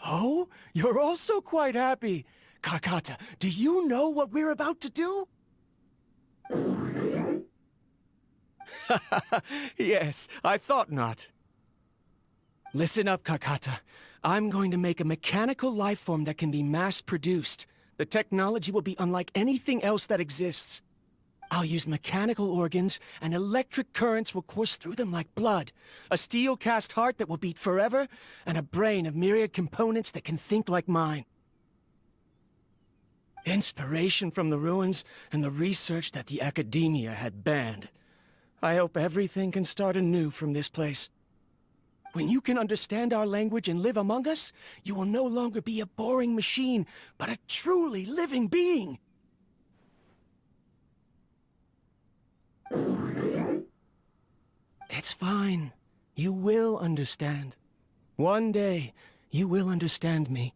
Oh, you're also quite happy. Kakata, do you know what we're about to do? Yes, I thought not. Listen up, Kakata. I'm going to make a mechanical life form that can be mass-produced. The technology will be unlike anything else that exists. I'll use mechanical organs, and electric currents will course through them like blood. A steel-cast heart that will beat forever, and a brain of myriad components that can think like mine. Inspiration from the ruins and the research that the Academia had banned. I hope everything can start anew from this place. When you can understand our language and live among us, you will no longer be a boring machine, but a truly living being. It's fine. You will understand. One day, you will understand me.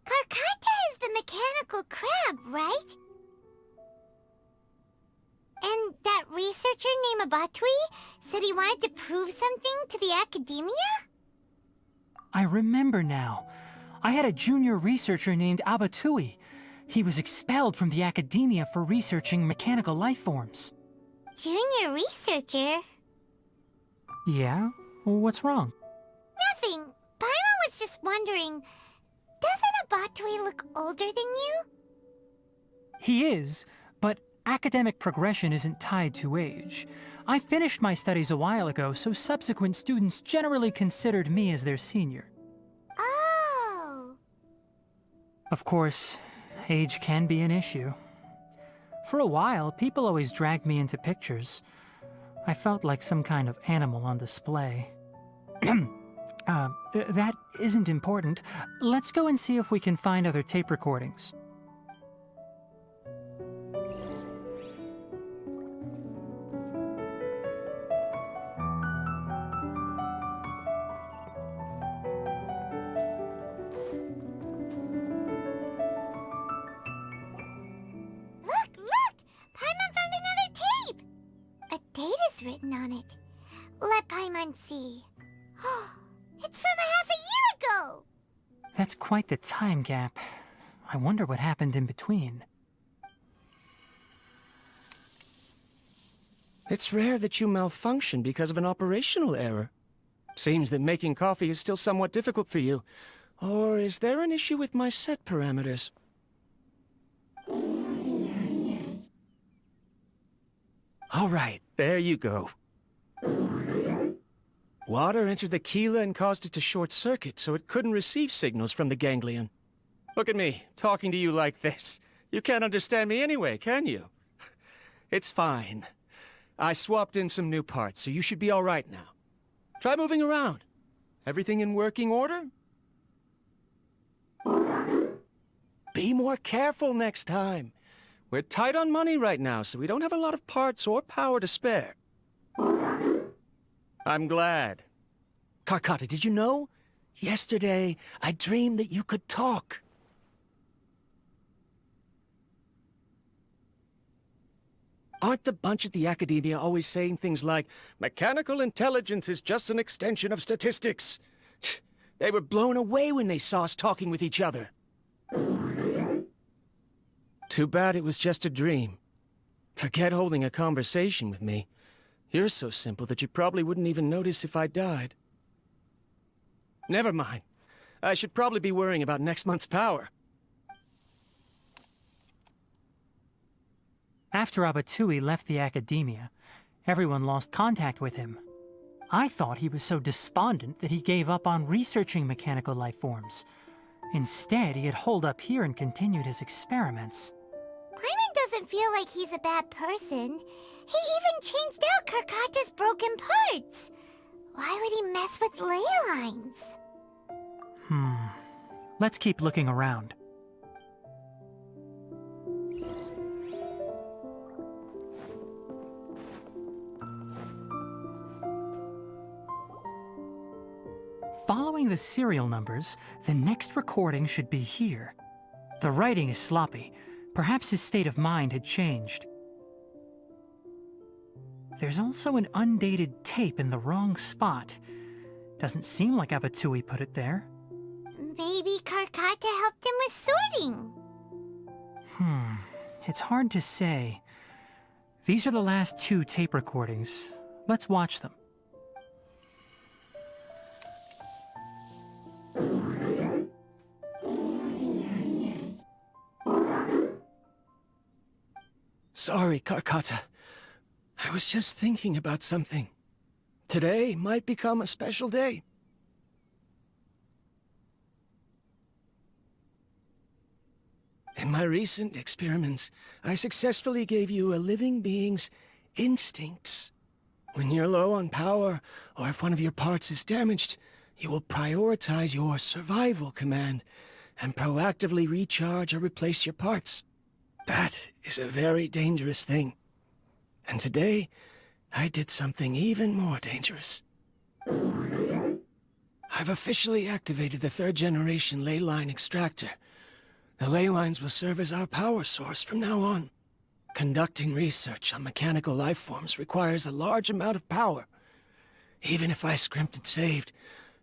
Karkata is the mechanical crab, right? And that researcher named Abatui said he wanted to prove something to the Academia? I remember now. I had a junior researcher named Abatui. He was expelled from the Academia for researching mechanical life forms. Junior researcher? Yeah? What's wrong? Nothing. Paimon was just wondering, doesn't Abatui look older than you? He is, but academic progression isn't tied to age. I finished my studies a while ago, so subsequent students generally considered me as their senior. Oh. Of course, age can be an issue. For a while, people always dragged me into pictures. I felt like some kind of animal on display. That isn't important. Let's go and see if we can find other tape recordings. Written on it. Let Paimon see. It's from a half a year ago! That's quite the time gap. I wonder what happened in between. It's rare that you malfunction because of an operational error. Seems that making coffee is still somewhat difficult for you. Or is there an issue with my set parameters? All right, there you go. Water entered the chela and caused it to short-circuit, so it couldn't receive signals from the ganglion. Look at me, talking to you like this. You can't understand me anyway, can you? It's fine. I swapped in some new parts, so you should be all right now. Try moving around. Everything in working order? Be more careful next time. We're tight on money right now, so we don't have a lot of parts or power to spare. I'm glad. Karkata, did you know? Yesterday, I dreamed that you could talk. Aren't the bunch at the Academia always saying things like, mechanical intelligence is just an extension of statistics? They were blown away when they saw us talking with each other. Too bad it was just a dream. Forget holding a conversation with me. You're so simple that you probably wouldn't even notice if I died. Never mind. I should probably be worrying about next month's power. After Abatui left the Academia, everyone lost contact with him. I thought he was so despondent that he gave up on researching mechanical life forms. Instead, he had holed up here and continued his experiments. Paimon doesn't feel like he's a bad person. He even changed out Karkata's broken parts. Why would he mess with ley lines? Let's keep looking around. Following the serial numbers, the next recording should be here. The writing is sloppy. Perhaps his state of mind had changed. There's also an undated tape in the wrong spot. Doesn't seem like Abatui put it there. Maybe Karkata helped him with sorting. It's hard to say. These are the last 2 tape recordings. Let's watch them. Sorry, Karkata. I was just thinking about something. Today might become a special day. In my recent experiments, I successfully gave you a living being's instincts. When you're low on power, or if one of your parts is damaged, you will prioritize your survival command and proactively recharge or replace your parts. That is a very dangerous thing. And today, I did something even more dangerous. I've officially activated the 3rd generation ley line extractor. The ley lines will serve as our power source from now on. Conducting research on mechanical life forms requires a large amount of power. Even if I scrimped and saved,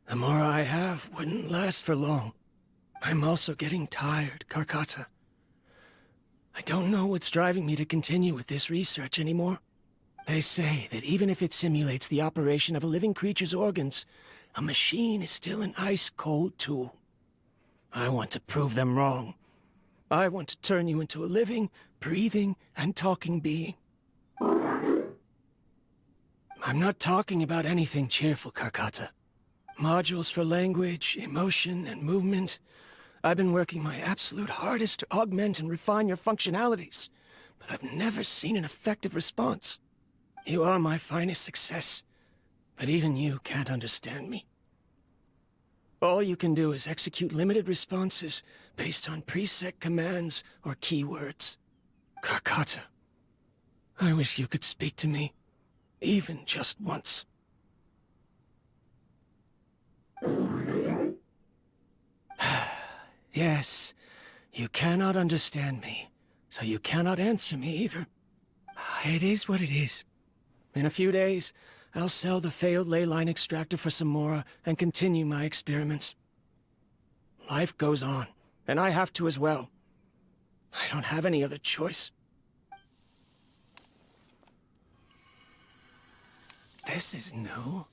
the more I have wouldn't last for long. I'm also getting tired, Karkata. I don't know what's driving me to continue with this research anymore. They say that even if it simulates the operation of a living creature's organs, a machine is still an ice-cold tool. I want to prove them wrong. I want to turn you into a living, breathing, and talking being. I'm not talking about anything cheerful, Karkata. Modules for language, emotion, and movement. I've been working my absolute hardest to augment and refine your functionalities, but I've never seen an effective response. You are my finest success, but even you can't understand me. All you can do is execute limited responses based on preset commands or keywords. Karkata, I wish you could speak to me, even just once. Yes, you cannot understand me, so you cannot answer me either. It is what it is. In a few days, I'll sell the failed ley line extractor for some more and continue my experiments. Life goes on, and I have to as well. I don't have any other choice. This is new.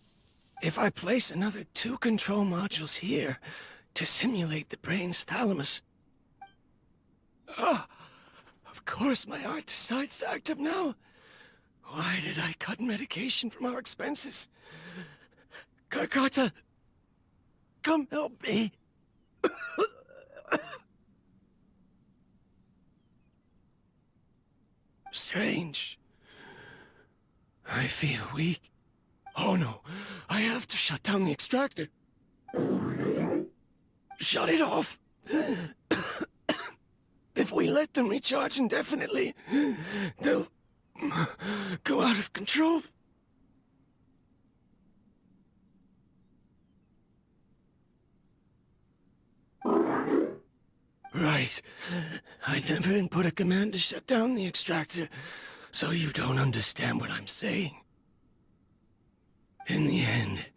If I place another 2 control modules here to simulate the brain's thalamus... Of course my heart decides to act up now. Why did I cut medication from our expenses? Karkata, come help me. Strange. I feel weak. Oh no, I have to shut down the extractor. Shut it off. If we let them recharge indefinitely, they'll go out of control. Right. I never input a command to shut down the extractor, so you don't understand what I'm saying. In the end,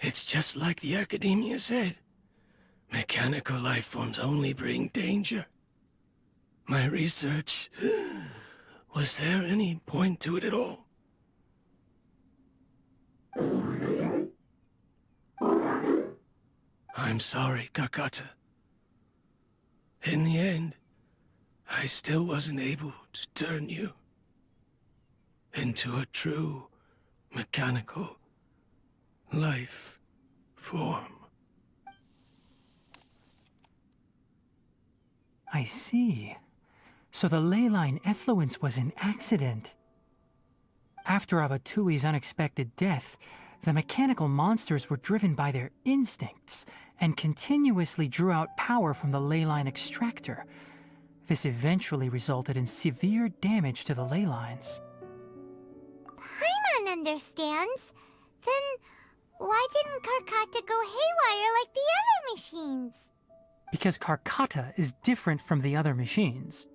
it's just like the Academia said. Mechanical life forms only bring danger. My research... Was there any point to it at all? I'm sorry, Kakata. In the end, I still wasn't able to turn you into a true mechanical life form. I see. So the ley line effluence was an accident. After Abatui's unexpected death, the mechanical monsters were driven by their instincts and continuously drew out power from the ley line extractor. This eventually resulted in severe damage to the ley lines. Paimon understands. Then why didn't Karkata go haywire like the other machines? Because Karkata is different from the other machines.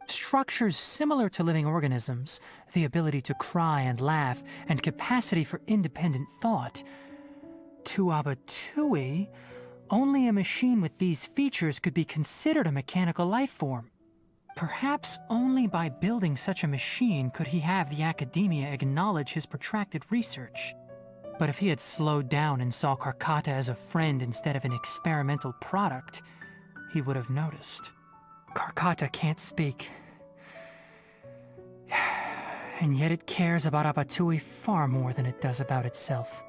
Structures similar to living organisms, the ability to cry and laugh, and capacity for independent thought. To Abatui, only a machine with these features could be considered a mechanical life form. Perhaps only by building such a machine could he have the Academia acknowledge his protracted research. But if he had slowed down and saw Karkata as a friend instead of an experimental product, he would have noticed. Karkata can't speak. And yet it cares about Abatui far more than it does about itself.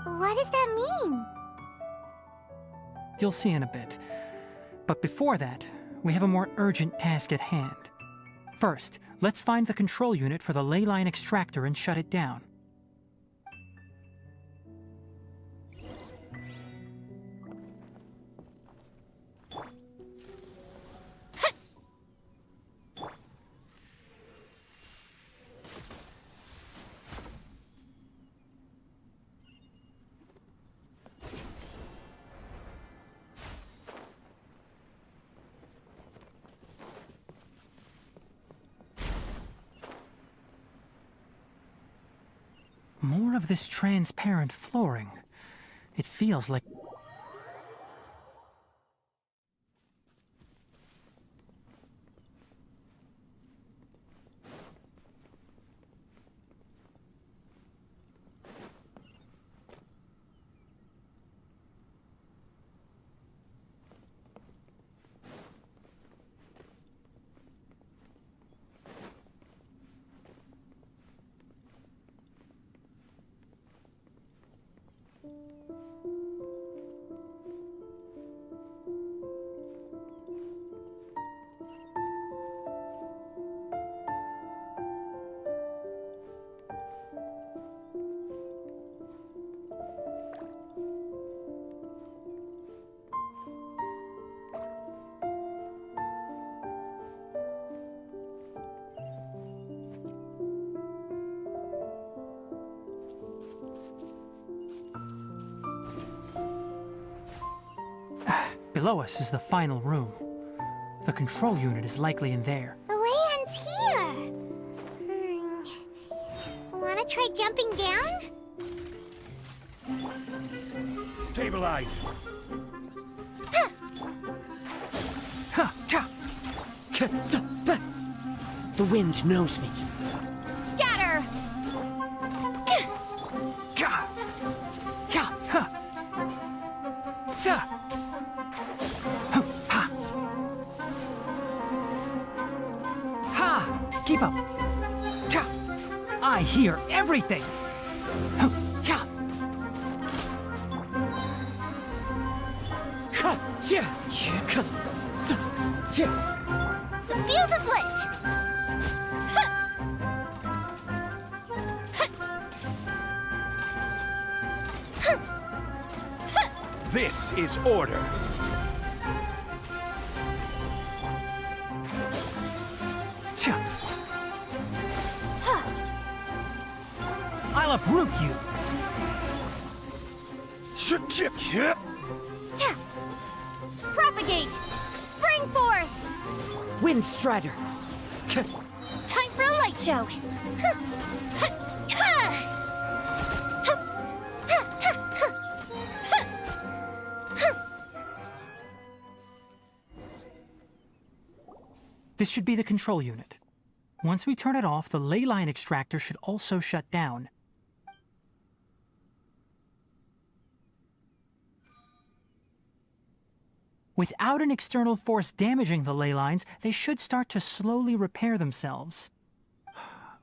What does that mean? You'll see in a bit. But before that, we have a more urgent task at hand. First, let's find the control unit for the ley line extractor and shut it down. More of this transparent flooring. It feels like... Below us is the final room. The control unit is likely in there. The way ends here. Wanna try jumping down? Stabilize! The wind knows me. Scatter! Keep up. I hear everything. The fuse is lit! This is order. I'll uproot you. Propagate! Spring forth! Wind Strider! Time for a light show! This should be the control unit. Once we turn it off, the ley line extractor should also shut down. Without an external force damaging the ley lines, they should start to slowly repair themselves.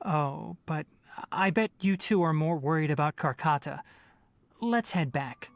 Oh, but I bet you two are more worried about Karkata. Let's head back.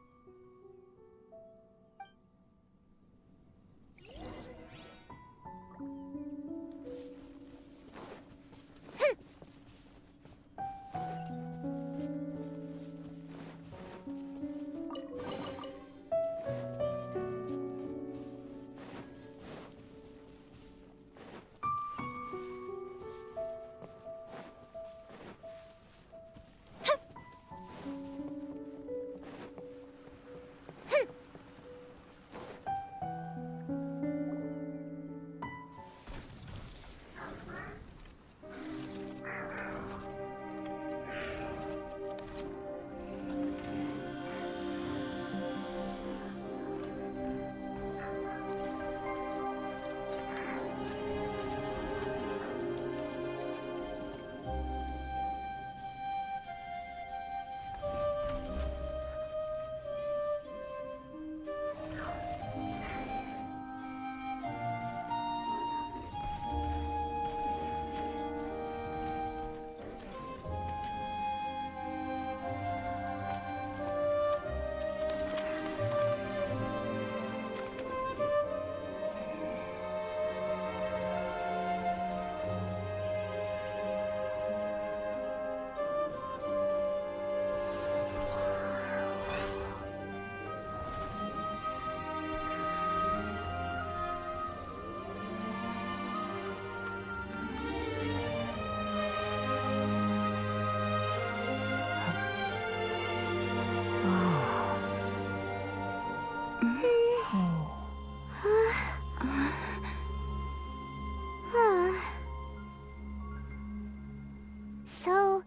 So,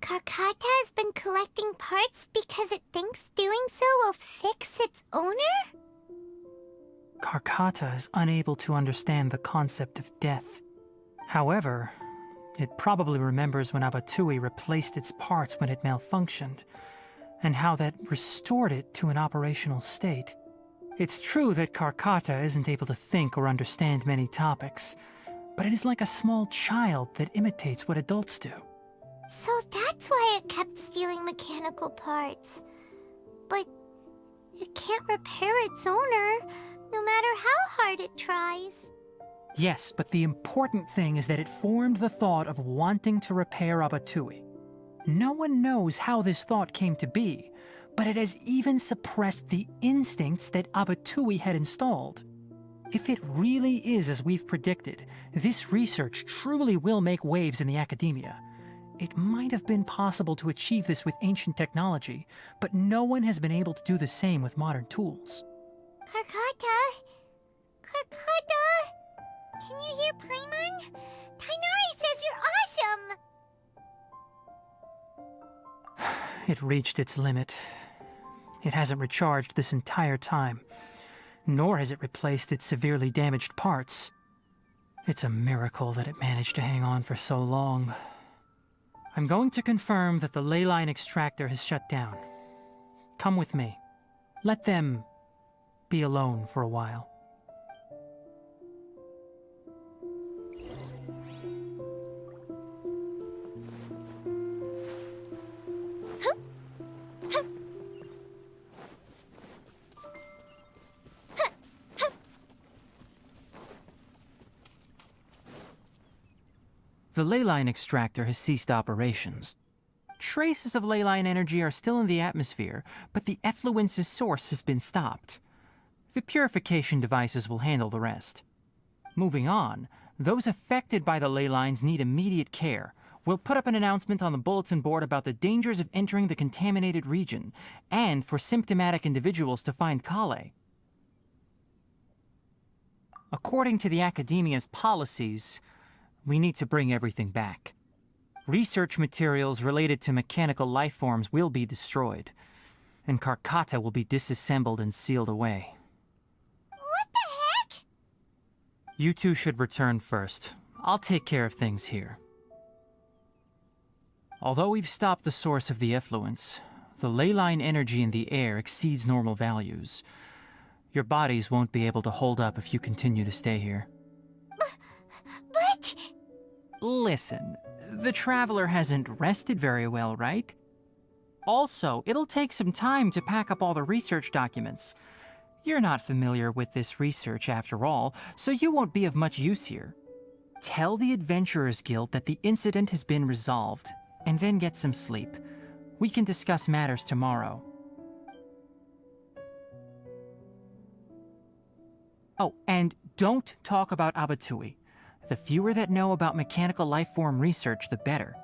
Karkata has been collecting parts because it thinks doing so will fix its owner? Karkata is unable to understand the concept of death. However, it probably remembers when Abatui replaced its parts when it malfunctioned, and how that restored it to an operational state. It's true that Karkata isn't able to think or understand many topics, but it is like a small child that imitates what adults do. So that's why it kept stealing mechanical parts. But it can't repair its owner, no matter how hard it tries. Yes, but the important thing is that it formed the thought of wanting to repair Abatui. No one knows how this thought came to be, but it has even suppressed the instincts that Abatui had installed. If it really is as we've predicted, this research truly will make waves in the academia. It might have been possible to achieve this with ancient technology, but no one has been able to do the same with modern tools. Karkata? Karkata? Can you hear Paimon? Tighnari says you're awesome! It reached its limit. It hasn't recharged this entire time, nor has it replaced its severely damaged parts. It's a miracle that it managed to hang on for so long. I'm going to confirm that the ley line extractor has shut down. Come with me. Let them be alone for a while. The ley line extractor has ceased operations. Traces of ley line energy are still in the atmosphere, but the effluence's source has been stopped. The purification devices will handle the rest. Moving on, those affected by the ley lines need immediate care. We'll put up an announcement on the bulletin board about the dangers of entering the contaminated region, and for symptomatic individuals to find Kale. According to the Academia's policies, we need to bring everything back. Research materials related to mechanical life forms will be destroyed, and Karkata will be disassembled and sealed away. What the heck? You two should return first. I'll take care of things here. Although we've stopped the source of the effluence, the ley line energy in the air exceeds normal values. Your bodies won't be able to hold up if you continue to stay here. But... Listen, the Traveler hasn't rested very well, right? Also, it'll take some time to pack up all the research documents. You're not familiar with this research after all, so you won't be of much use here. Tell the Adventurers Guild that the incident has been resolved, and then get some sleep. We can discuss matters tomorrow. Oh, and don't talk about Abatui. The fewer that know about mechanical life form research, the better.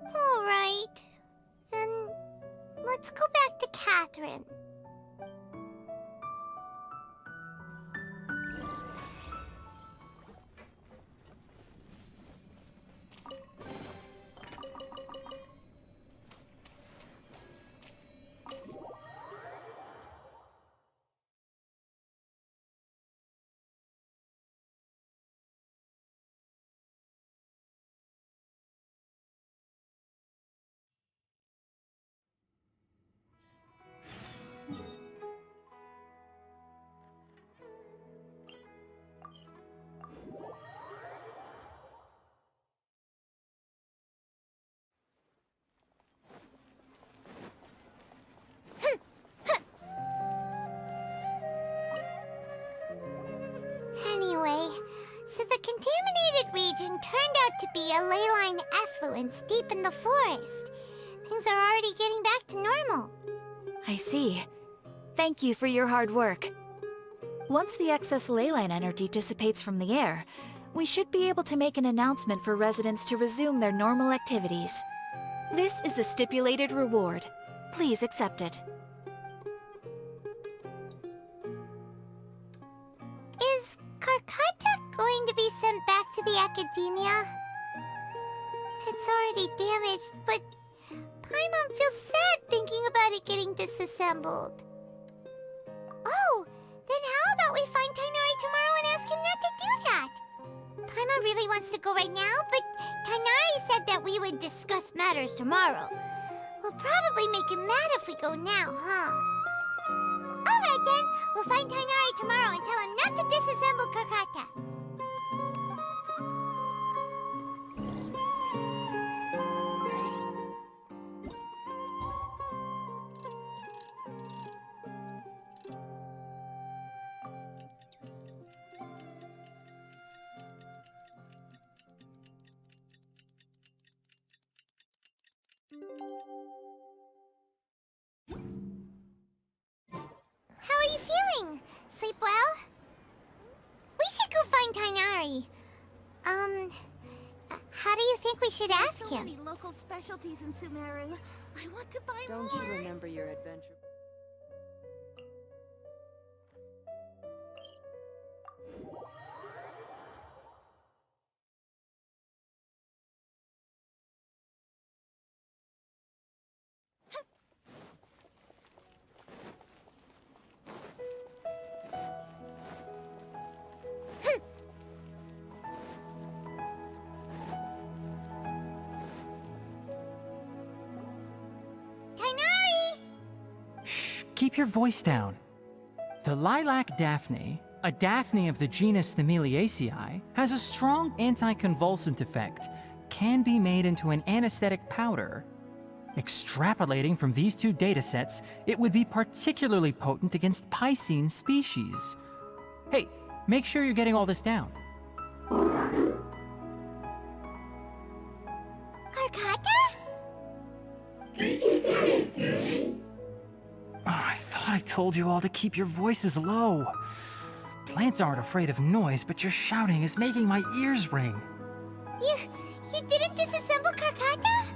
All right. Then let's go back to Catherine. Anyway, so the contaminated region turned out to be a ley line effluence deep in the forest. Things are already getting back to normal. I see. Thank you for your hard work. Once the excess ley line energy dissipates from the air, we should be able to make an announcement for residents to resume their normal activities. This is the stipulated reward. Please accept it. Is Karkata going to be sent back to the Academia? It's already damaged, but Paimon feels sad thinking about it getting disassembled. Oh, then how about we find Tighnari tomorrow and ask him not to do that? Paimon really wants to go right now, but Tighnari said that we would discuss matters tomorrow. We'll probably make him mad if we go now, huh? Alright then, we'll find Tighnari tomorrow and tell him not to disassemble Karkata. How are you feeling? Sleep well? We should go find Tighnari. How do you think we should ask him? So many local specialties in Sumeru. I want to buy more. Don't you remember your adventure? Tighnari! Shh, keep your voice down. The lilac daphne, a daphne of the genus Thameliaceae, has a strong anticonvulsant effect, can be made into an anesthetic powder. Extrapolating from these two datasets, it would be particularly potent against Piscine species. Hey, make sure you're getting all this down. Karkata? I thought I told you all to keep your voices low. Plants aren't afraid of noise, but your shouting is making my ears ring. You didn't disassemble Karkata?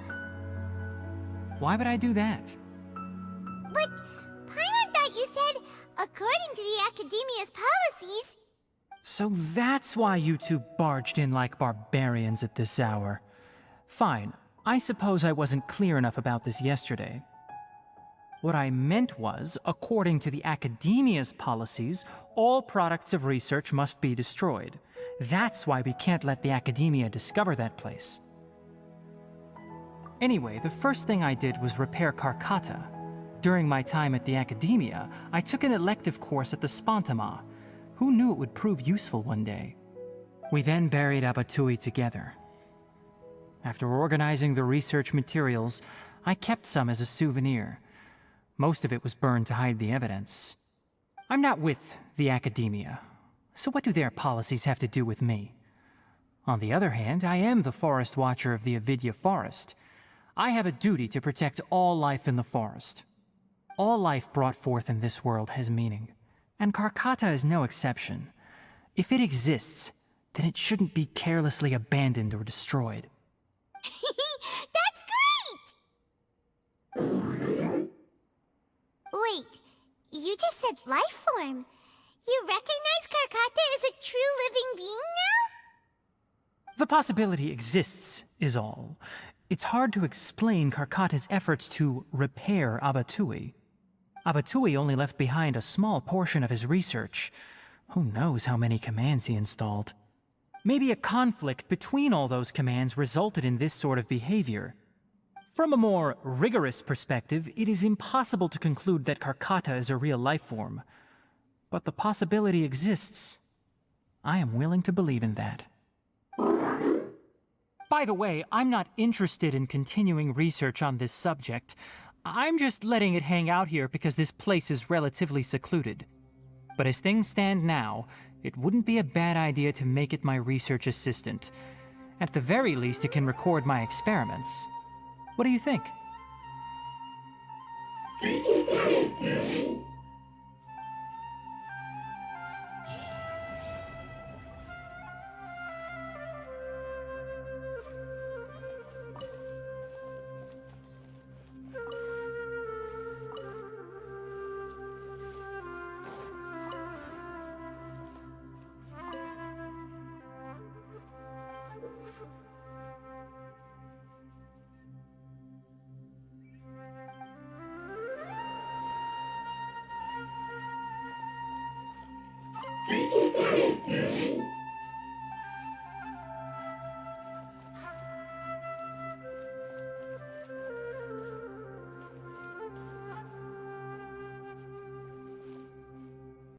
Why would I do that? But Paimon thought you said, according to the Academia's policies... So that's why you two barged in like barbarians at this hour. Fine, I suppose I wasn't clear enough about this yesterday. What I meant was, according to the Academia's policies, all products of research must be destroyed. That's why we can't let the Academia discover that place. Anyway, the first thing I did was repair Karkata. During my time at the Academia, I took an elective course at the Spantama. Who knew it would prove useful one day? We then buried Abatui together. After organizing the research materials, I kept some as a souvenir. Most of it was burned to hide the evidence. I'm not with the Academia, so what do their policies have to do with me? On the other hand, I am the Forest Watcher of the Avidya Forest. I have a duty to protect all life in the forest. All life brought forth in this world has meaning, and Karkata is no exception. If it exists, then it shouldn't be carelessly abandoned or destroyed. That's great! Wait, you just said life form. You recognize Karkata as a true living being now? The possibility exists, is all. It's hard to explain Karkata's efforts to repair Abatui. Abatui only left behind a small portion of his research. Who knows how many commands he installed? Maybe a conflict between all those commands resulted in this sort of behavior. From a more rigorous perspective, it is impossible to conclude that Karkata is a real life form. But the possibility exists. I am willing to believe in that. By the way, I'm not interested in continuing research on this subject. I'm just letting it hang out here because this place is relatively secluded. But as things stand now, it wouldn't be a bad idea to make it my research assistant. At the very least, it can record my experiments. What do you think?